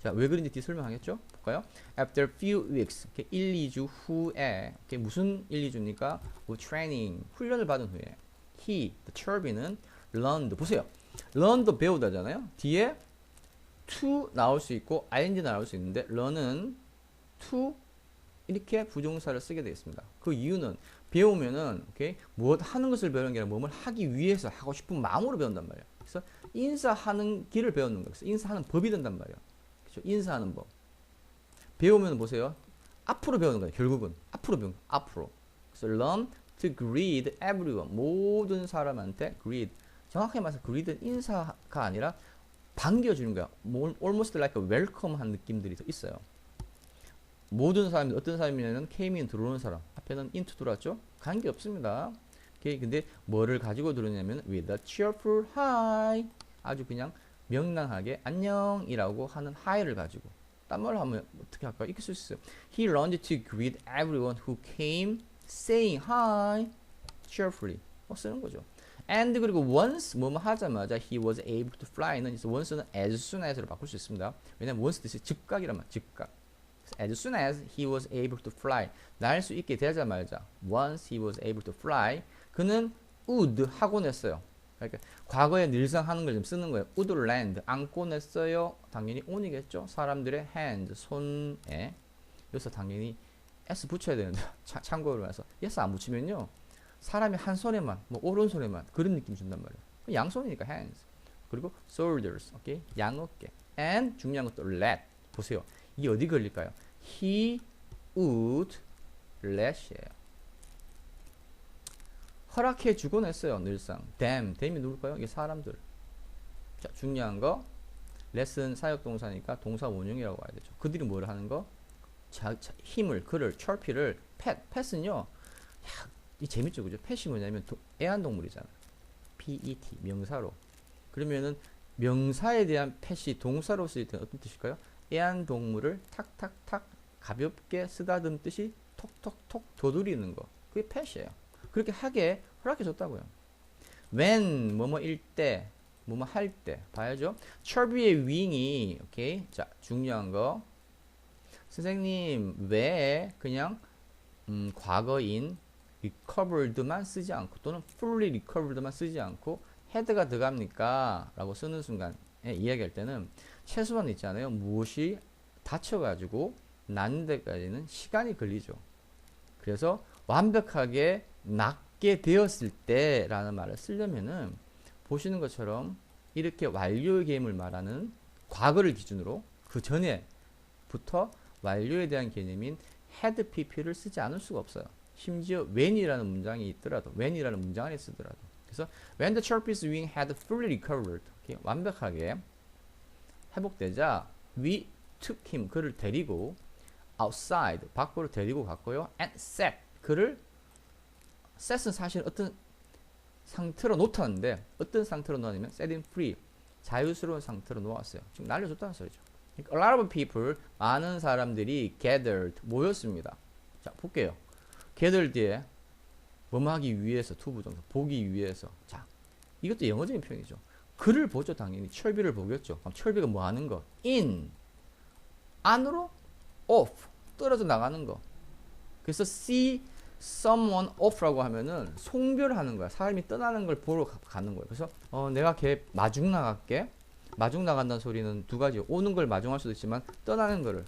자, 왜 그런지 뒤 설명하겠죠? 볼까요? After few weeks, 1, 2주 후에 무슨 1, 2주니까 training, 훈련을 받은 후에 he, the turbine learned, 보세요. learned 배우다잖아요. 뒤에 to 나올 수 있고 ing 나올 수 있는데 learn은 to 이렇게 부정사를 쓰게 되겠습니다. 그 이유는 배우면은 오케이? 무엇 하는 것을 배우는 게 아니라 뭐뭘 하기 위해서 하고 싶은 마음으로 배운단 말이에요. 그래서 인사하는 길을 배우는 거예요. 그래서 인사하는 법이 된단 말이에요. 그렇죠? 인사하는 법. 배우면 보세요. 앞으로 배우는 거예요. 결국은 앞으로 배우는 거예요. 앞으로. 그래서 learn to greet everyone. 모든 사람한테 greet. 정확하게 말해서 greet은 인사가 아니라 반겨주는 거야. almost like a welcome 한 느낌들이 더 있어요. 모든 사람이 어떤 사람이냐면 came in 들어오는 사람 앞에는 into 들어왔죠. 관계 없습니다. 오케이. 근데 뭐를 가지고 들어오냐면 with a cheerful hi 아주 그냥 명랑하게 안녕이라고 하는 hi를 가지고 딴 말로 하면 어떻게 할까? 이렇게 쓸 수 있어요. He learned to greet everyone who came saying hi cheerfully 쓰는 거죠. and 그리고 once 뭐뭐 하자마자 he was able to fly는 once는 as soon as로 바꿀 수 있습니다. 왜냐면 once 뜻이 즉각이란 말 즉각. As soon as he was able to fly 날 수 있게 되자마자 once he was able to fly 그는 would 하고 냈어요. 그러니까 과거에 늘상 하는 걸 좀 쓰는 거예요. would land 안고 냈어요. 당연히 on이겠죠. 사람들의 hand 손에 여기서 당연히 s 붙여야 되는데 참고로 해서 yes 안 붙이면요 사람이 한 손에만 뭐 오른손에만 그런 느낌 준단 말이에요. 양손이니까 hands 그리고 shoulders 오케이 양어깨 and 중요한 것도 let 보세요. 이게 어디 걸릴까요? He would let이에요. 허락해 주곤 했어요. 늘상. them이 누굴까요? 이게 사람들. 자, 중요한 거 let은 사역동사니까 동사 원형이라고 봐야 되죠. 그들이 뭘 하는 거? 힘을, 그를, chirp를, pet은요. 야, 이 재밌죠, 그죠? pet이 뭐냐면 애완동물이잖아. pet 명사로. 그러면은 명사에 대한 pet이 동사로 쓰일 때는 어떤 뜻일까요? 애완동물을 탁탁탁 가볍게 쓰다듬듯이 톡톡톡 도드리는 거 그게 pet이에요. 그렇게 하게 허락해 줬다고요. when 뭐뭐일 때 뭐뭐 할 때 봐야죠. chirpy의 wing이 오케이 자 중요한 거 선생님 왜 그냥 과거인 recovered만 쓰지 않고 또는 fully recovered만 쓰지 않고 had가 들어갑니까? 라고 쓰는 순간에 이야기할 때는 최소한 있잖아요. 무엇이 다쳐가지고 난 데까지는 시간이 걸리죠. 그래서 완벽하게 낫게 되었을 때 라는 말을 쓰려면은 보시는 것처럼 이렇게 완료의 개념을 말하는 과거를 기준으로 그 전에부터 완료에 대한 개념인 had pp를 쓰지 않을 수가 없어요. 심지어 when이라는 문장이 있더라도 when이라는 문장 안에 쓰더라도 그래서 when the chirpy's wing had fully recovered 완벽하게 회복되자 we took him 그를 데리고 outside 밖으로 데리고 갔고요 and set 그를 set은 사실 어떤 상태로 놓았는데 어떤 상태로 놓았냐면 set him free 자유스러운 상태로 놓았어요. 지금 날려줬다는 소리죠. A lot of people 많은 사람들이 gathered 모였습니다. 자 볼게요. gathered 뒤에 뭐뭐 하기 위해서 투부정사 보기 위해서 자 이것도 영어적인 표현이죠. 그를 보죠. 당연히 철비를 보겠죠. 그럼 철비가 뭐 하는 거? in 안으로 off 떨어져 나가는 거. 그래서 see someone off라고 하면은 송별하는 거야. 사람이 떠나는 걸 보러 가는 거예요. 그래서 내가 걔 마중 나갈게. 마중 나간다는 소리는 두 가지. 오는 걸 마중할 수도 있지만 떠나는 거를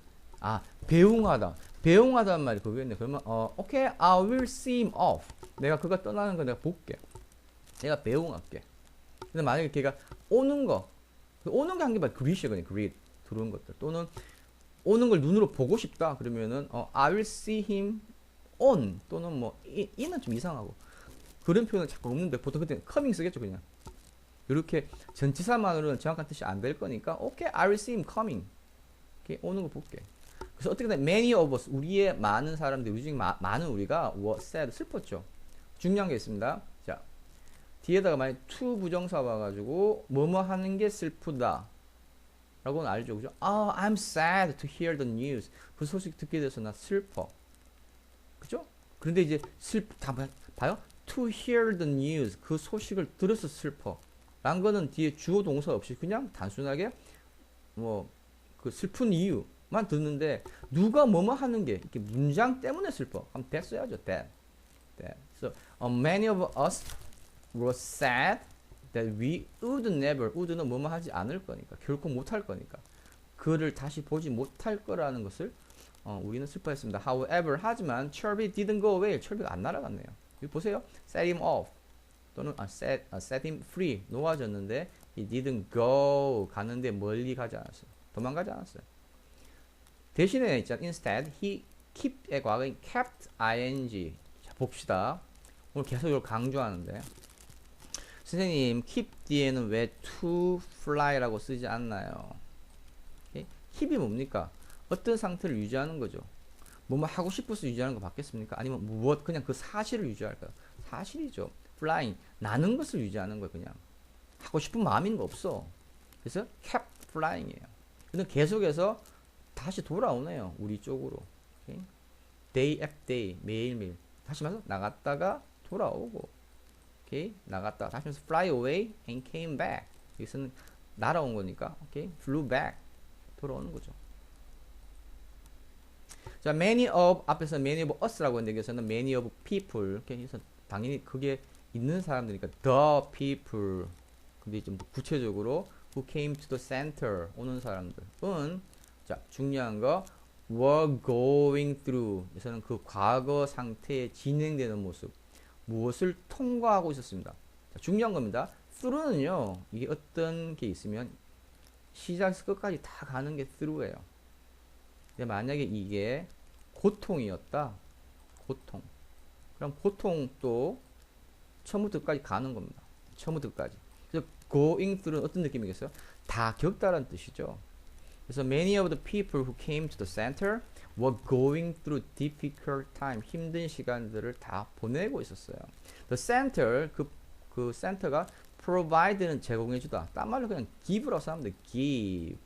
배웅하다. 배웅하다는 말이 그거였네. 그러면 okay, I will see him off. 내가 그가 떠나는 거 내가 볼게. 내가 배웅할게. 근데 만약에 걔가 오는 거 오는 게 한 개 봐. greet이거든요. greet 들어온 것들 또는 오는 걸 눈으로 보고 싶다. 그러면은 I will see him on 또는 뭐 in은 좀 이상하고 그런 표현은 자꾸 없는데 보통 그때는 coming 쓰겠죠 그냥. 이렇게 전치사만으로는 정확한 뜻이 안 될 거니까 오케이, I will see him coming. 오케이, 오는 거 볼게. 그래서 어떻게 되면 many of us, 우리의 많은 사람들, 우리 중에 많은 우리가 were sad, 슬펐죠. 중요한 게 있습니다. 자, 뒤에다가 만약 to 부정사 와가지고 뭐뭐 하는 게 슬프다 라고는 알죠, 그죠? 아, I'm sad to hear the news. 그 소식 듣게 돼서 나 슬퍼, 그죠? 그런데 이제 다 봐요. To hear the news, 그 소식을 들어서 슬퍼 라는 거는 뒤에 주어 동사 없이 그냥 단순하게 뭐 그 슬픈 이유만 듣는데 누가 뭐뭐 하는 게 이렇게 문장 때문에 슬퍼. 그럼 that 써야죠. that. So many of us were sad that we would never, would는 뭐뭐 하지 않을 거니까, 결코 못할 거니까, 그를 다시 보지 못할 거라는 것을 우리는 슬퍼했습니다. However, 하지만 Charlie didn't go away. 찰비가 안 날아갔네요. 여기 보세요. set him off 또는 set him free, 놓아졌는데 he didn't go, 가는데 멀리 가지 않았어요. 도망가지 않았어요. 대신에 있잖아, instead he keep의 과거인 kept ing. 자, 봅시다. 오늘 계속 이걸 강조하는데, 선생님 keep 뒤에는 왜 to fly라고 쓰지 않나요? 오케이? keep이 뭡니까? 어떤 상태를 유지하는 거죠. 뭐뭐 하고 싶어서 유지하는 거 받겠습니까? 아니면 무엇, 그냥 그 사실을 유지할까요? 사실이죠. flying, 나는 것을 유지하는 거예요. 그냥 하고 싶은 마음인 거 없어. 그래서 kept flying이에요. 근데 계속해서 다시 돌아오네요, 우리 쪽으로. 오케이? day after day, 매일매일 다시 말해서 나갔다가 돌아오고, 오케이? 나갔다가 다시 말해서 fly away and came back. 여기서는 날아온 거니까, 오케이? flew back, 돌아오는 거죠. 자, many of 앞에서 many of us라고 했는데 여기서는 many of people. 그래서 당연히 그게 있는 사람들이니까 the people. 근데 좀 구체적으로 who came to the center, 오는 사람들은, 자, 중요한 거 were going through. 여기서는 그 과거 상태에 진행되는 모습, 무엇을 통과하고 있었습니다. 자, 중요한 겁니다. through는요, 이게 어떤 게 있으면 시작에서 끝까지 다 가는 게 through예요. 근데 만약에 이게 고통이었다, 고통, 그럼 고통도 처음부터 끝까지 가는 겁니다. 처음부터 끝까지. 그래서 going through는 어떤 느낌이겠어요? 다 겪다라는 뜻이죠. 그래서 many of the people who came to the center were going through difficult time. 힘든 시간들을 다 보내고 있었어요. The center, 그 center가 provide는 제공해주다. 딴 말로 그냥 give라고 하면 돼. give.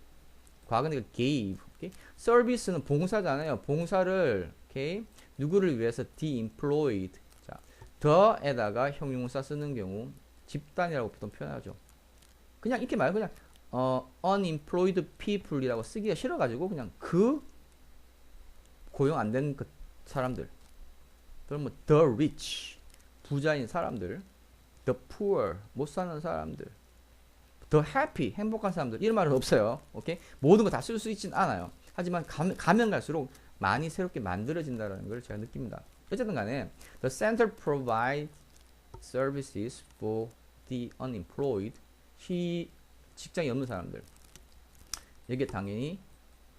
과거는 gave. Okay? service는 봉사잖아요. 봉사를, okay? 누구를 위해서? the employed. 자, the에다가 형용사 쓰는 경우 집단이라고 보통 표현하죠. 그냥 이렇게 말고 그냥 unemployed people이라고 쓰기가 싫어가지고 그냥 그 고용 안 된 그 사람들, 또는 뭐 the rich, 부자인 사람들, the poor, 못 사는 사람들, the happy, 행복한 사람들, 이런 말은 없어요. 오케이? 모든 거 다 쓸 수 있진 않아요. 하지만 가면 갈수록 많이 새롭게 만들어진다는 걸 제가 느낍니다. 어쨌든 간에 the center provides services for the unemployed, 직장이 없는 사람들. 여기에 당연히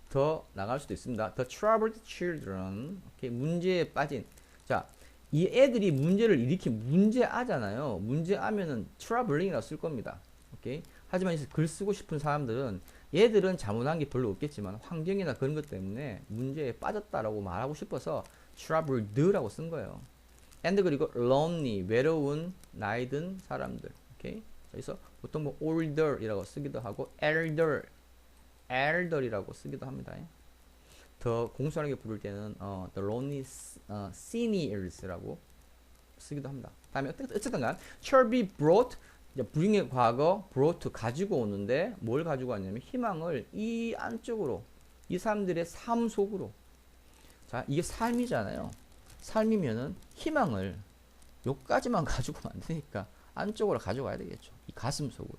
더 나갈 수도 있습니다. The troubled children, 오케이? 문제에 빠진. 자, 이 애들이 문제를 일으킨 문제아잖아요. 문제아면은 troubling이라고 쓸 겁니다. 오케이? 하지만 글 쓰고 싶은 사람들은 얘들은 잘못한 게 별로 없겠지만 환경이나 그런 것 때문에 문제에 빠졌다라고 말하고 싶어서 troubled라고 쓴 거예요. and 그리고 lonely, 외로운 나이 든 사람들. 오케이? 그래서 보통 뭐 older이라고 쓰기도 하고 elder이라고 쓰기도 합니다. 더 공손하게 부를 때는 the lonely seniors라고 쓰기도 합니다. 다음에 어쨌든 간 Charlie brought, bring의 과거 brought 가지고 오는데 뭘 가지고 왔냐면 희망을 이 안쪽으로, 이 사람들의 삶 속으로. 자, 이게 삶이잖아요. 삶이면은 희망을 요까지만 가지고 안 되니까 안쪽으로 가져가야 되겠죠. 이 가슴 속으로.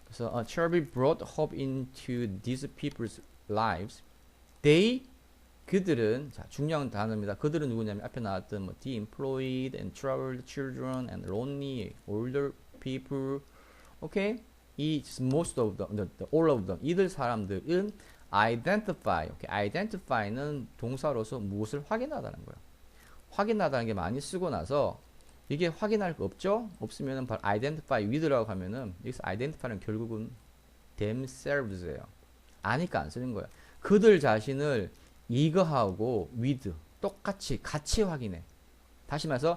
그래서 Charlie brought hope into these people's lives. They, 그들은, 자, 중요한 단어입니다. 그들은 누구냐면 앞에 나왔던 뭐 the employed and troubled children and lonely older people. 오케이? 이 most of them, all of them, 이들 사람들은 identify. 오케이? identify는 동사로서 무엇을 확인하다는 거예요. 확인하다는 게 많이 쓰고 나서 이게 확인할 거 없죠? 없으면은 바로 identify with라고 하면은 여기서 identify는 결국은 themselves예요. 아니까 안 쓰는 거야. 그들 자신을 이거하고 with 똑같이 같이 확인해. 다시 말해서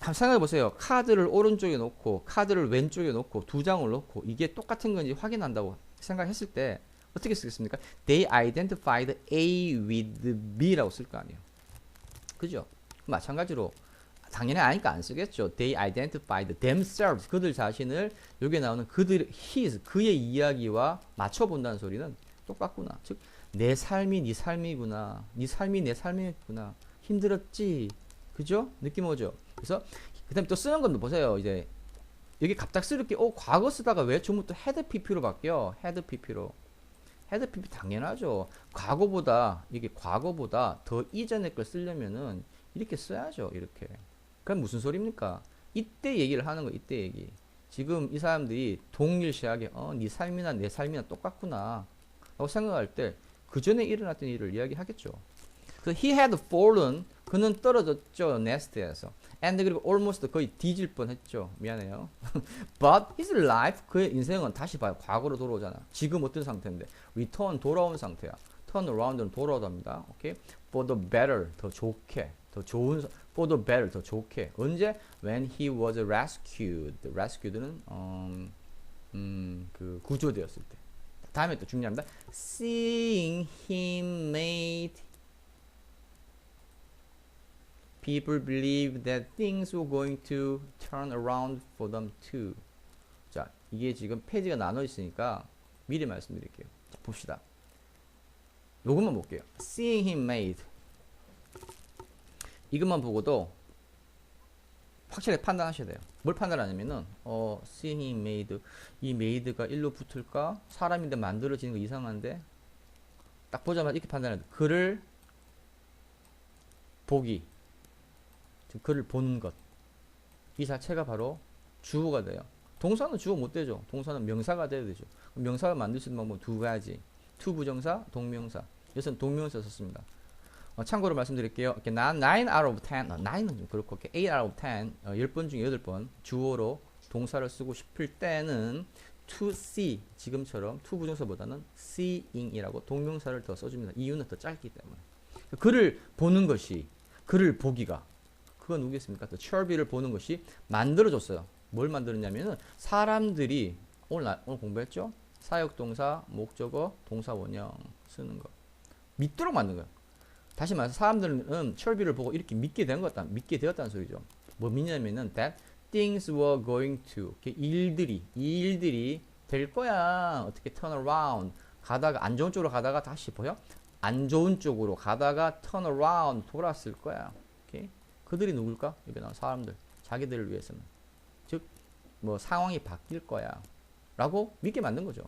한번 생각해 보세요. 카드를 오른쪽에 놓고 카드를 왼쪽에 놓고 두 장을 놓고 이게 똑같은 건지 확인한다고 생각했을 때 어떻게 쓰겠습니까? They identified A with B라고 쓸 거 아니에요. 그죠? 마찬가지로 당연히 아니까 안 쓰겠죠. They identified themselves. 그들 자신을 여기에 나오는 그들 his 그의 이야기와 맞춰 본다는 소리는 똑같구나. 즉 내 삶이 네 삶이구나. 네 삶이 내 삶이구나. 힘들었지. 그죠? 느낌 오죠? 그래서 그다음에 또 쓰는 건 보세요. 이제 여기 갑작스럽게 과거 쓰다가 왜 전부 또 헤드 PP로 바뀌어? 헤드 PP로. 헤드 PP 당연하죠. 이게 과거보다 더 이전의 걸 쓰려면은 이렇게 써야죠. 이렇게. 그럼 무슨 소리입니까? 이때 얘기를 하는 거, 이때 얘기. 지금 이 사람들이 동일시하게, 네 삶이나 내 삶이나 똑같구나. 라고 생각할 때, 그 전에 일어났던 일을 이야기하겠죠. 그래서 he had fallen, 그는 떨어졌죠. nest에서. and 그리고 almost 거의 뒤질 뻔 했죠. 미안해요. but his life, 그의 인생은 다시 봐요. 과거로 돌아오잖아. 지금 어떤 상태인데. return, 돌아온 상태야. turn around는 돌아오답니다. 오케이? for the better, 더 좋게. 더 좋은, for the better, 더 좋게. 언제? When he was rescued. rescued는, 그 구조되었을 때. 다음에 또 중요합니다. Seeing him made people believe that things were going to turn around for them too. 자, 이게 지금 페이지가 나눠 있으니까 미리 말씀드릴게요. 자, 봅시다. 요것만 볼게요. Seeing him made. 이것만 보고도 확실하게 판단하셔야 돼요. 뭘 판단하냐면은 seeing him made, 이 made가 일로 붙을까? 사람인데 만들어지는 거 이상한데? 딱 보자마자 이렇게 판단해야 돼요. 그를 보기, 즉 그를 보는 것, 이 자체가 바로 주어가 돼요. 동사는 주어 못 되죠. 동사는 명사가 돼야 되죠. 명사가 만들 수 있는 방법은 두 가지. to 부정사, 동명사. 여기서는 동명사 썼습니다. 참고로 말씀드릴게요. 이렇게 9 out of 10, 9은 좀 그렇고 8 out of 10, 10번 중에 8번 주어로 동사를 쓰고 싶을 때는 to see, 지금처럼 to 부정사보다는 seeing이라고 동명사를 더 써줍니다. 이유는 더 짧기 때문에. 그를 보는 것이, 그를 보기가, 그건 누구겠습니까? 또 철비를 보는 것이 만들어줬어요. 뭘 만들었냐면은 사람들이 오늘 공부했죠? 사역동사, 목적어, 동사 원형 쓰는 거 믿도록 만든 거예요. 다시 말해서 사람들은 철비를 보고 이렇게 믿게 되었다는 소리죠. 뭐 믿냐면은 that things were going to, 이 일들이 될 거야. 어떻게 turn around, 가다가 안 좋은 쪽으로 가다가 다시 보여? 안 좋은 쪽으로 가다가 turn around, 돌았을 거야. 오케이? 그들이 누굴까? 여기 나온 사람들, 자기들을 위해서는, 즉 뭐 상황이 바뀔 거야 라고 믿게 만든 거죠.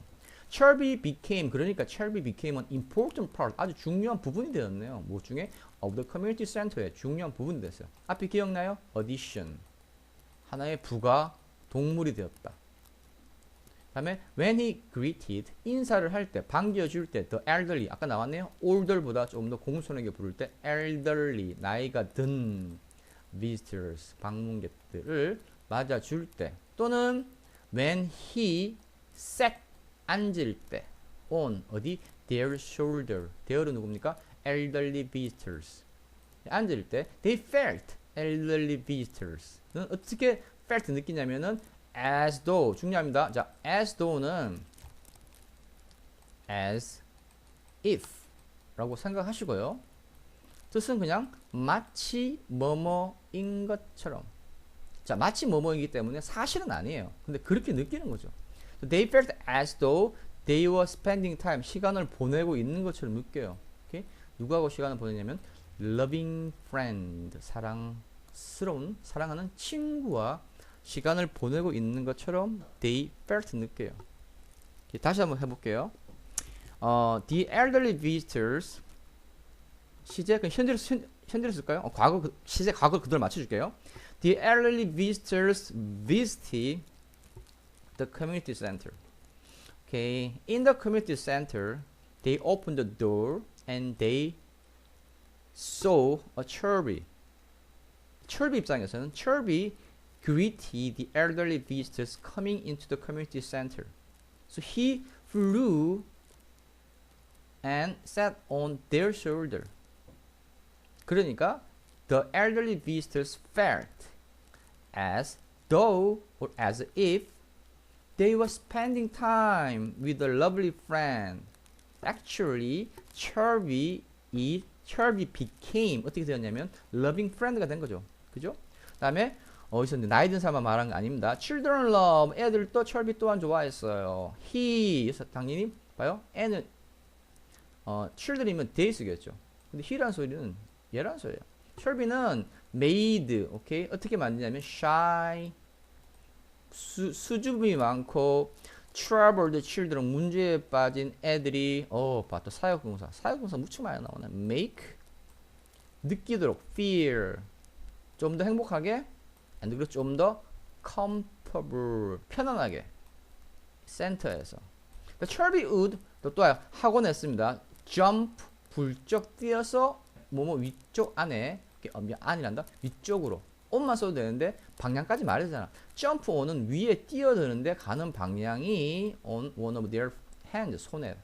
Shelby became, 그러니까 Shelby became an important part, 아주 중요한 부분이 되었네요. 뭐 중에? of the community center의 중요한 부분이 됐어요. 앞에 기억나요? addition, 하나의 부가 동물이 되었다. 다음에 when he greeted, 인사를 할 때, 반겨줄 때, the elderly, 아까 나왔네요. older보다 조금 더 공손하게 부를 때 elderly, 나이가 든 visitors, 방문객들을 맞아줄 때, 또는 when he sat, 앉을 때, on, 어디? their shoulder, their은 누굽니까? elderly visitors. 앉을 때 they felt, elderly visitors 는 어떻게 felt 느끼냐면은 as though, 중요합니다. 자, as though는 as if 라고 생각하시고요. 뜻은 그냥 마치 뭐뭐인 것처럼. 자, 마치 뭐뭐이기 때문에 사실은 아니에요. 근데 그렇게 느끼는 거죠. So they felt as though they were spending time, 시간을 보내고 있는 것처럼 느껴요. 오케이? 누구하고 시간을 보내냐면 loving friend, 사랑하는 친구와 시간을 보내고 있는 것처럼 they felt 느껴요. 오케이, 다시 한번 해볼게요. The elderly visitors, 시제 현재로 쓸까요? 시제 과거 그대로 맞춰줄게요. The elderly visitors visited the community center. Okay, in the community center, they opened the door and they saw a cherry. 철비 입장에서는 철비 greeted the elderly visitors coming into the community center. So he flew and sat on their shoulder. 그러니까 the elderly visitors felt as though or as if they were spending time with a lovely friend. Actually, Charlie became 어떻게 되었냐면 loving friend가 된 거죠. 그죠? 그다음에 어디서 나이 든 사람만 말한 거 아닙니다. Children love 애들도 철비 또한 좋아했어요. He 당연히 봐요. 애는 children이면 they 쓰겠죠. 근데 he란 소리는 얘란 소리예요. 철비는 made 오케이 어떻게 만드냐면 shy 수줍음이 많고 troubled children 문제에 빠진 애들이 봐 또 사역동사 무척 많이 나오네. make 느끼도록 feel 좀 더 행복하게 and 그리고 좀 더 comfortable 편안하게 센터에서 철비 would 또 하곤 했습니다. jump 불쩍 뛰어서 뭐뭐 위쪽 안에 안이란다 위쪽으로 on만 써도 되는데 방향까지 말해주잖아. jump on은 위에 뛰어드는데 가는 방향이 on one of their hands 손에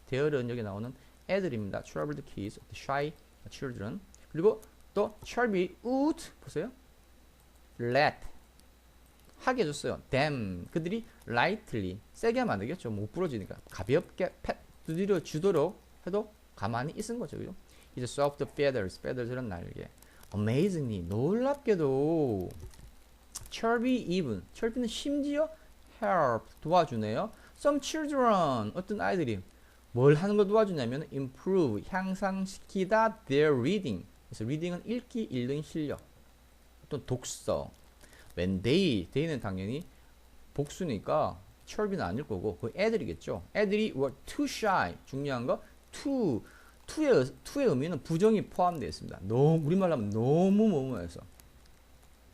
there은 여기 나오는 애들입니다. troubled kids, shy children. 그리고 또 철비 would 보세요. let 하게 해줬어요. them 그들이 lightly 세게 하면 안 되겠죠. 못 부러지니까 가볍게 두드려 주도록 해도 가만히 있은 거죠. 그죠? 이제 soft feathers는 날개. amazingly 놀랍게도 철비는 심지어 help 도와주네요. some children 어떤 아이들이 뭘 하는 걸 도와주냐면 improve 향상시키다 their reading. 그래서 reading은 읽기 읽는 실력 또 독서. when they는 당연히 복수니까 철비는 아닐 거고 그 애들이겠죠. 애들이 were too shy. 중요한 거 to의 의미는 부정이 포함되어 있습니다. 너무 우리말로 하면 너무 뭐뭐해서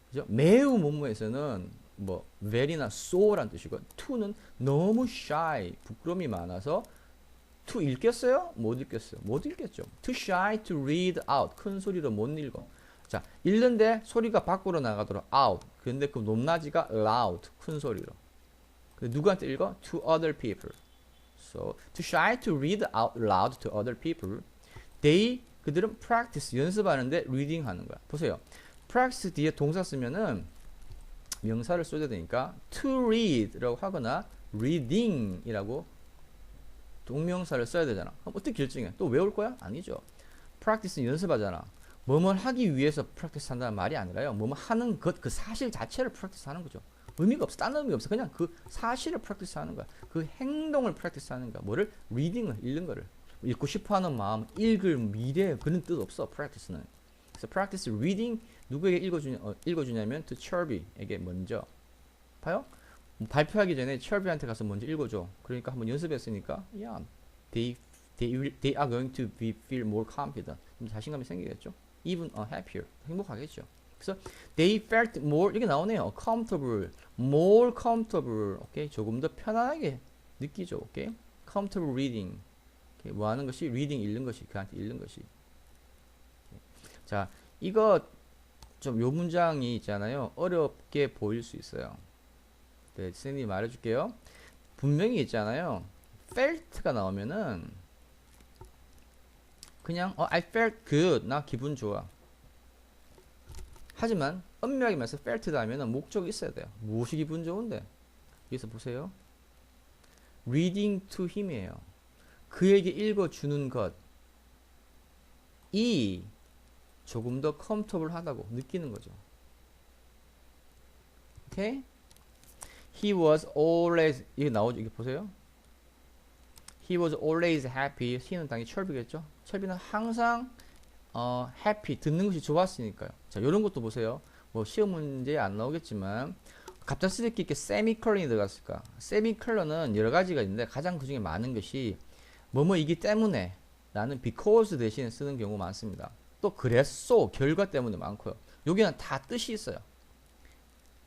그죠? 매우 뭐뭐해서는 뭐 very나 so란 뜻이고 to는 너무 shy 부끄러움이 많아서 to 읽겠어요? 못 읽겠어요. 못 읽겠죠. too shy to read out 큰 소리로 못 읽어. 자 읽는데 소리가 밖으로 나가도록 out 근데 그 높낮이가 loud 큰 소리로. 누구한테 읽어? to other people. So, too shy to read out loud to other people. 그들은 practice, 연습하는데 reading 하는 거야. 보세요. practice 뒤에 동사 쓰면은 명사를 써야 되니까 to read라고 하거나 reading이라고 동명사를 써야 되잖아. 그럼 어떻게 결정해? 또 외울 거야? 아니죠. practice는 연습하잖아. 뭐뭘 하기 위해서 practice 한다는 말이 아니라요. 뭐뭐 하는 것, 그 사실 자체를 practice 하는 거죠. 의미가 없어. 딴 의미가 없어. 그냥 그 사실을 practice 하는 거야. 그 행동을 practice 하는 거야. 뭐를? reading을 읽는 거를. 읽고 싶어 하는 마음, 읽을 미래 그런 뜻 없어. practice는. 그래서 practice reading 누구에게 읽어주냐면 to 철비에게 먼저. 봐요? 발표하기 전에 철비한테 가서 먼저 읽어줘. 그러니까 한번 연습했으니까 yeah, they are going to feel more confident. 자신감이 생기겠죠. even happier. 행복하겠죠. 그래서 they felt more 이게 나오네요. comfortable, more comfortable. 오케이, 조금 더 편안하게 느끼죠. 오케이, comfortable reading. 오케이? 뭐 하는 것이 reading 읽는 것이 그한테 읽는 것이. 오케이. 자, 이거 좀 요 문장이 있잖아요. 어렵게 보일 수 있어요. 네, 선생님이 말해줄게요. 분명히 있잖아요. felt가 나오면은 그냥 I felt good. 나 기분 좋아. 하지만 엄밀하게 말해서 felt다 하면은 목적이 있어야 돼요. 무엇이 기분 좋은데? 여기서 보세요. reading to him이에요. 그에게 읽어주는 것이 조금 더 comfortable 하다고 느끼는 거죠. 오케이? He was always 이게 나오죠. 이게 보세요. He was always happy. he는 당연히 철비겠죠. 철비는 항상 happy 듣는 것이 좋았으니까요. 자, 이런 것도 보세요. 뭐 시험 문제에 안 나오겠지만 갑작스럽게 이렇게 세미컬런이 들어갔을까? 세미컬런은 여러 가지가 있는데 가장 그 중에 많은 것이 뭐뭐이기 때문에 나는 because 대신에 쓰는 경우 많습니다. 또 그랬소 결과 때문에 많고요. 여기는 다 뜻이 있어요.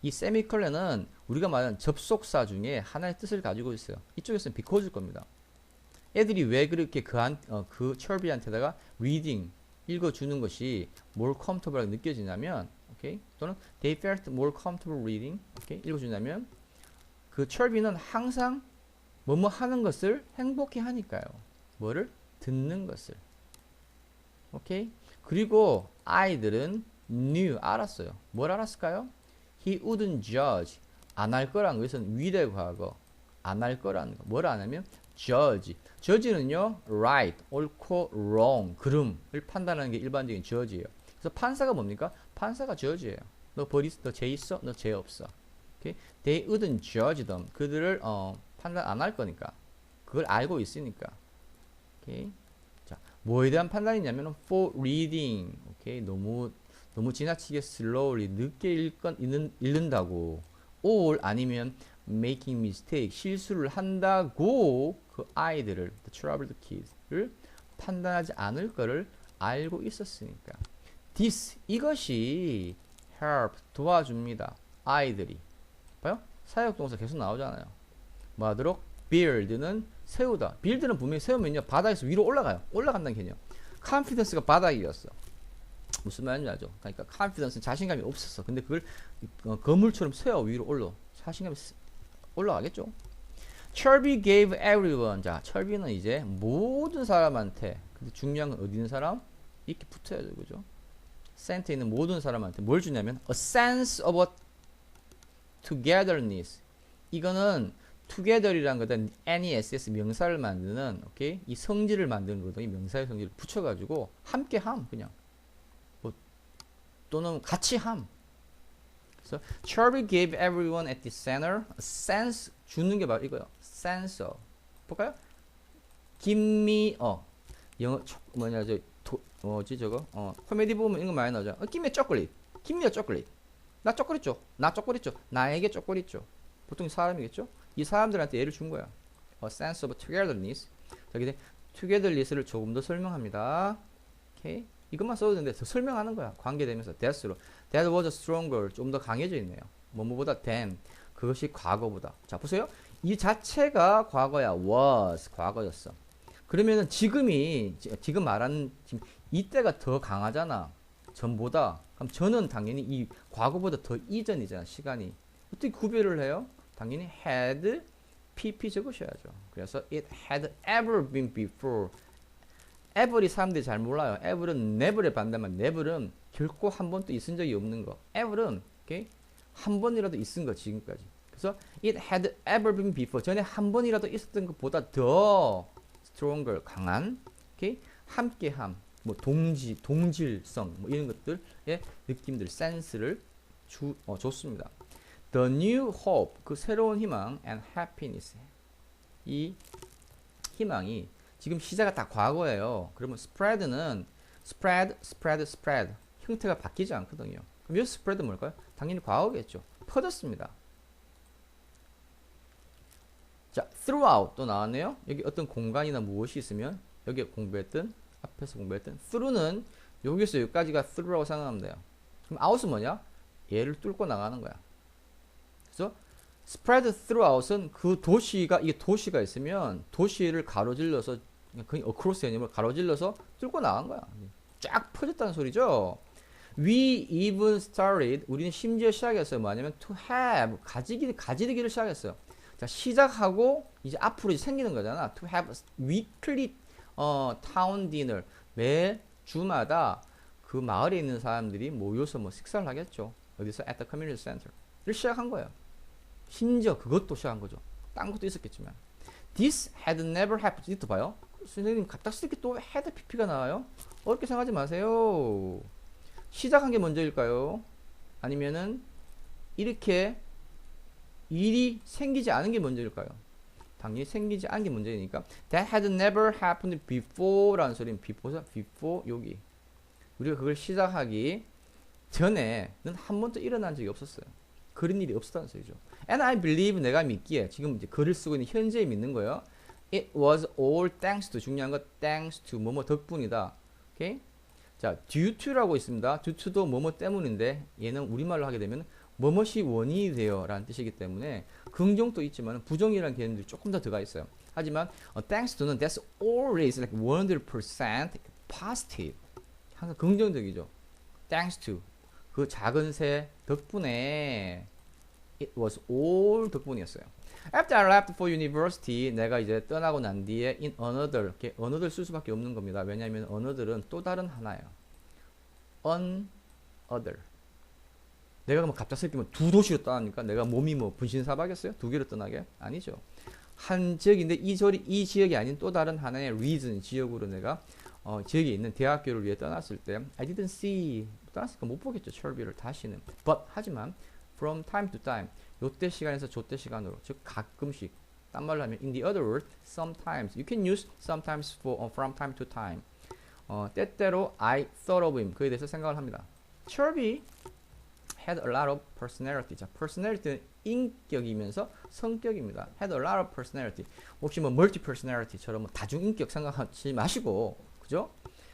이 세미컬런은 우리가 말하는 접속사 중에 하나의 뜻을 가지고 있어요. 이쪽에서는 because일 겁니다. 애들이 왜 그렇게 그 철비한테다가 reading 읽어주는 것이 more comfortable하게 느껴지냐면 오케이? 또는 they felt more comfortable reading. 오케이? 읽어준다면 그 철비는 항상 뭐뭐 하는 것을 행복해 하니까요. 뭐를? 듣는 것을. 오케이? 그리고 아이들은 knew, 알았어요. 뭘 알았을까요? He wouldn't judge. 안 할 거란 것은 위대 과거. 안 할 거라는 거. 뭘 안 하면? judge. judge는요, right, 옳고 wrong, 그름을 판단하는 게 일반적인 judge예요. 그래서 판사가 뭡니까? 판사가 judge예요. 너 벌 있어? 너 죄 있어? 너 죄 없어? Okay? They wouldn't judge them. 그들을 판단 안 할 거니까. 그걸 알고 있으니까. 오케이? 자, 뭐에 대한 판단이냐면 for reading. 오케이? 너무 지나치게 slowly 늦게 읽는다고. or 아니면 making mistake, 실수를 한다고 그 아이들을, the troubled kids를 판단하지 않을 거를 알고 있었으니까. this, 이것이 help, 도와줍니다. 아이들이. 봐요? 사역동사 계속 나오잖아요. 뭐 하도록? build는 세우다. build는 분명히 세우면요, 바닥에서 위로 올라가요. 올라간다는 개념. confidence가 바닥이었어. 무슨 말인지 알죠? 그러니까 confidence는 자신감이 없었어. 근데 그걸 거물처럼 세워 위로 올라. 자신감이 올라가겠죠? 철비 gave everyone. 자, 철비는 이제 모든 사람한테. 근데 중요한 건 어디 있는 사람? 이렇게 붙어야죠, 그죠? 센터에 있는 모든 사람한테 뭘 주냐면 a sense of a togetherness. 이거는 together이라는 거다. NESS 명사를 만드는, 오케이? 이 성질을 만드는 거거든요. 이 명사의 성질을 붙여가지고 함께함, 그냥. 뭐 또는 같이함. 그래서 Charlie gave everyone at the center a sense, 주는 게 바로 이거요. sense of. 볼까요? Give me 영어 뭐냐 뭐지 저거? 코미디 보면 이거 많이 나오죠. Give me chocolate. Give me a chocolate. 나 초콜릿 줘. 나 초콜릿 줘. 나에게 초콜릿 줘. 보통 사람이겠죠? 이 사람들한테 얘를 준 거야. A sense of togetherness. 여기 togetherness를 조금 더 설명합니다. 오케이? 이것만 써도 되는데 더 설명하는 거야. 관계되면서 that으로. That was stronger. 좀 더 강해져 있네요. 뭐뭐보다 than. 그것이 과거보다. 자, 보세요. 이 자체가 과거야. was. 과거였어. 그러면은 지금 말하는 지금 이때가 더 강하잖아. 전보다. 그럼 전은 당연히 이 과거보다 더 이전이잖아. 시간이. 어떻게 구별을 해요? 당연히 had pp 적으셔야죠. 그래서 it had ever been before. ever이 사람들이 잘 몰라요. ever은 never의 반대만. never은 결코 한 번도 있은 적이 없는 거. ever은 okay? 한 번이라도 있은 거 지금까지. 그래서 it had ever been before. 전에 한 번이라도 있었던 것보다 더 stronger 강한 okay? 함께함, 뭐 동질성 뭐 이런 것들의 느낌들, 센스를 줬습니다. The new hope, 그 새로운 희망 and happiness. 이 희망이 지금 시제가 다 과거예요. 그러면 spread는 spread 형태가 바뀌지 않거든요. 그럼 이 spread 뭘까요? 당연히 과거겠죠. 퍼졌습니다. 자, throughout 또 나왔네요. 여기 어떤 공간이나 무엇이 있으면 여기 앞에서 공부했던 through는 여기서 여기까지가 through라고 생각하면 돼요. 그럼 out은 뭐냐? 얘를 뚫고 나가는 거야. 그래서 spread throughout은 그 이게 도시가 있으면 도시를 가로질러서 거의 across 개념을 가로질러서 뚫고 나간 거야. 쫙 퍼졌다는 소리죠. We even started, 우리는 심지어 시작했어요. 뭐냐면 to have, 가지기를 시작했어요. 자, 시작하고 이제 앞으로 이제 생기는 거잖아. To have weekly town dinner. 매 주마다 그 마을에 있는 사람들이 모여서 뭐 식사를 하겠죠. 어디서? At the community center를 시작한 거예요. 심지어 그것도 시작한 거죠. 딴 것도 있었겠지만. This had never happened. 이것도 봐요. 선생님 갑작스럽게 또 had pp가 나와요. 어렵게 생각하지 마세요. 시작한 게 먼저일까요? 아니면은 이렇게 일이 생기지 않은 게 먼저일까요? 당연히 생기지 않은 게 먼저이니까 That had never happened before 라는 소리는 before 여기 우리가 그걸 시작하기 전에는 한 번도 일어난 적이 없었어요. 그런 일이 없었다는 소리죠. And I believe, 내가 믿기에, 지금 이제 글을 쓰고 있는 현재에 믿는 거예요. It was all thanks to, 중요한 거 thanks to 뭐뭐 덕분이다. 오케이? 자, due to라고 있습니다. due to도 뭐뭐 때문인데 얘는 우리말로 하게 되면 뭐뭇이 원인이 되어 라는 뜻이기 때문에 긍정도 있지만 부정이라는 개념들이 조금 더 들어가 있어요. 하지만 thanks to는 that's always like 100% positive. 항상 긍정적이죠. thanks to 그 작은 새 덕분에 it was all 덕분이었어요. After I left for university, 내가 이제 떠나고 난 뒤에 in another, 이렇게 another 쓸 수밖에 없는 겁니다. 왜냐하면 another은 또 다른 하나예요. another. 내가 뭐 갑작스럽게 뭐 두 도시로 떠나니까 내가 몸이 뭐 분신사박이었어요? 두 개로 떠나게? 아니죠. 한 지역인데 이 지역이 아닌 또 다른 하나의 region, 지역으로 내가 지역에 있는 대학교를 위해 떠났을 때 I didn't see, 떠났으니까 못 보겠죠. 철비를 다시는. But 하지만 from time to time, 요때 시간에서 저때 시간으로, 즉 가끔씩, 딴 말로 하면 in the other word, sometimes. You can use sometimes for from time to time. 때때로 I thought of him, 그에 대해서 생각을 합니다. 철비 had a lot of personality. 자, personality는 인격이면서 성격입니다. had a lot of personality. 혹시 뭐 multi personality처럼 뭐 다중인격 생각하지 마시고, 그죠?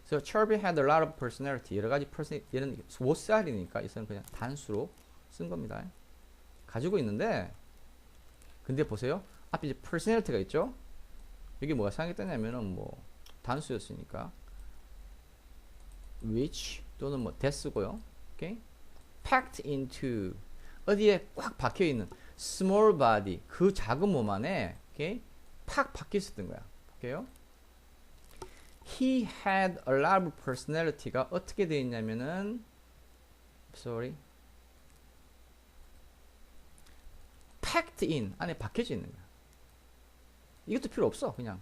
그래서 철비 had a lot of personality. 여러 가지 얘는 5살이니까 이것은 그냥 단수로 쓴 겁니다. 가지고 있는데, 근데 보세요. 앞에 이제 personality가 있죠? 이게 뭐가 상했다냐면은 뭐 단수였으니까 which 또는 뭐 that쓰고요. 오케이? packed into, 어디에 꽉 박혀 있는 small body, 그 작은 몸 안에, 오케이? 팍 박혀 있었던 거야. 볼게요. He had a lot of personality가 어떻게 되어 있냐면은 packed in, 안에 박혀져 있는 거야. 이것도 필요 없어. 그냥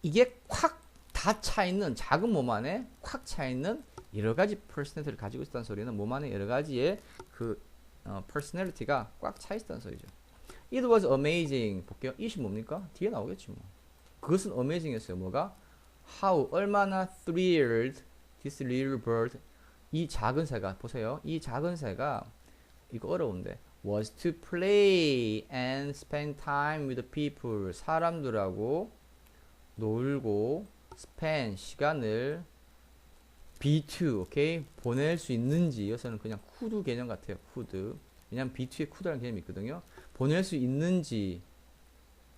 이게 콱 다 차 있는, 작은 몸 안에 콱 차 있는 여러 가지 퍼스널리티를 가지고 있다는 소리는 몸 안에 여러 가지의 그 퍼스널리티가 꽉 차 있다는 소리죠. It was amazing. 볼게요. 이것이 뭡니까? 뒤에 나오겠지 뭐. 그것은 amazing이었어요. 뭐가? How, 얼마나 thrilled this little bird, 이 작은 새가, 보세요. 이 작은 새가, 이거 어려운데, was to play and spend time with the people, 사람들하고 놀고 spend, 시간을 B2, 오케이? 보낼 수 있는지, 여기서는 그냥 could 개념 같아요. could. 왜냐면 B2에 could라는 개념이 있거든요. 보낼 수 있는지,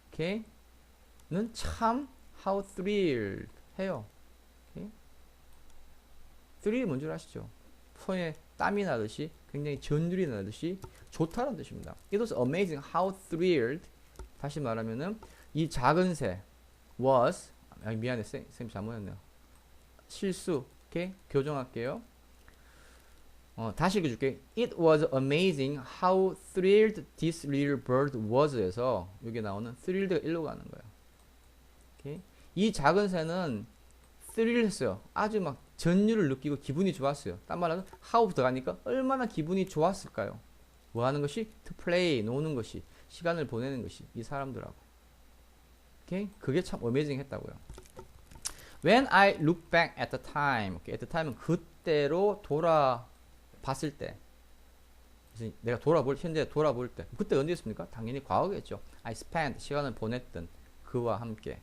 오케이? 는 참 how thrilled 해요. 오케이? thrill 뭔지 아시죠? 손에 땀이 나듯이, 굉장히 전율이 나듯이 좋다는 뜻입니다. It was amazing how thrilled, 다시 말하면은 이 작은 새 was, 미안해, 쌤 잘못했네요. 실수. 오케이? 교정할게요. 다시 읽어줄게. It was amazing how thrilled this little bird was 에서 여기 나오는 thrilled가 일로 가는 거예요. 오케이? 이 작은 새는 thrill했어요. 아주 막 전율을 느끼고 기분이 좋았어요. 딴 말로는 how 들어가니까 얼마나 기분이 좋았을까요? 뭐 하는 것이? to play, 노는 것이, 시간을 보내는 것이, 이 사람들하고. 오케이? 그게 참 amazing 했다고요. When I look back at the time, okay, at the time은 그때로 돌아봤을 때, 그래서 내가 현재 돌아볼 때, 그때 언제였습니까? 당연히 과거겠죠. I spent, 시간을 보냈던 그와 함께.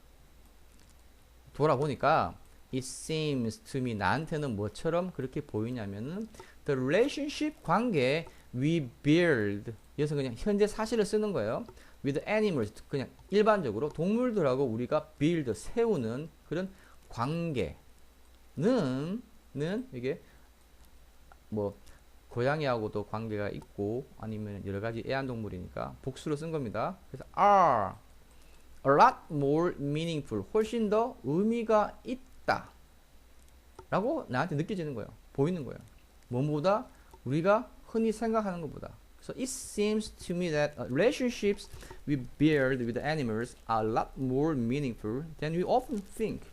돌아보니까 it seems to me, 나한테는 뭐처럼 그렇게 보이냐면은 the relationship, 관계 we build, 여기서 그냥 현재 사실을 쓰는 거예요. with animals, 그냥 일반적으로 동물들하고 우리가 build, 세우는 그런 관계는 이게 뭐 고양이하고도 관계가 있고 아니면 여러 가지 애완동물이니까 복수로 쓴 겁니다. 그래서 are a lot more meaningful, 훨씬 더 의미가 있다 라고 나한테 느껴지는 거예요. 보이는 거예요. 뭐보다 우리가 흔히 생각하는 것보다. So it seems to me that relationships we build with animals are a lot more meaningful than we often think.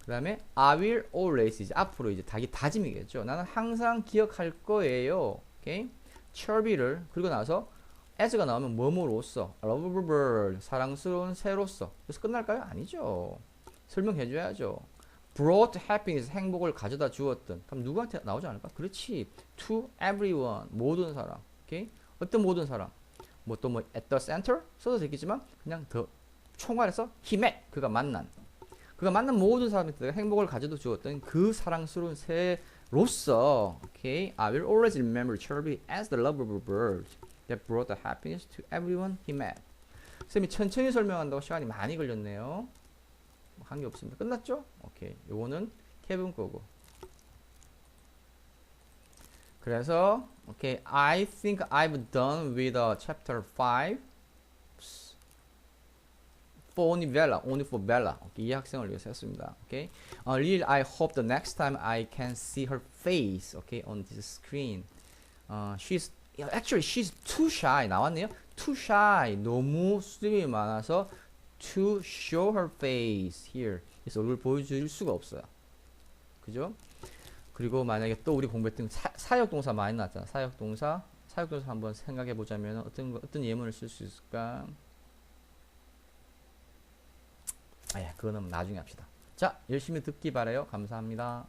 그 다음에 I will always, 이제 앞으로 이제 다짐이겠죠. 나는 항상 기억할 거예요. 오케이? 철비를, 그리고 나서 as가 나오면 뭐뭐로써, a lovable bird, 사랑스러운 새로서. 그래서 끝날까요? 아니죠. 설명해 줘야죠. brought happiness, 행복을 가져다 주었던. 그럼 누구한테 나오지 않을까? 그렇지. to everyone, 모든 사람. 오케이? 어떤 모든 사람? 뭐 또 뭐 at the center 써도 되겠지만 그냥 더 총괄해서 he met, 그가 만난 모든 사람한테 행복을 가져다 주었던 그 사랑스러운 새로서, 오케이? I will always remember Cherby as the lovable bird that brought the happiness to everyone he met. 쌤이 천천히 설명한다고 시간이 많이 걸렸네요. 한 게 없습니다. 끝났죠? 오케이. 요거는 케빈 거고. 그래서 okay, I think I've done with chapter 5 for only Bella, only for Bella. Okay, 이 학생을 위해서 했습니다. Okay. Lil, I hope the next time I can see her face, okay, on this screen. She's actually she's too shy. 나왔네요. Too shy. 너무 수줍음이 많아서 to show her face here. 그래서 얼굴 보여줄 수가 없어요. 그죠? 그리고 만약에 또 우리 공부했던 사역동사 많이 나왔잖아. 사역동사 한번 생각해 보자면 어떤 예문을 쓸 수 있을까? 아야, 그거는 나중에 합시다. 자, 열심히 듣기 바라요. 감사합니다.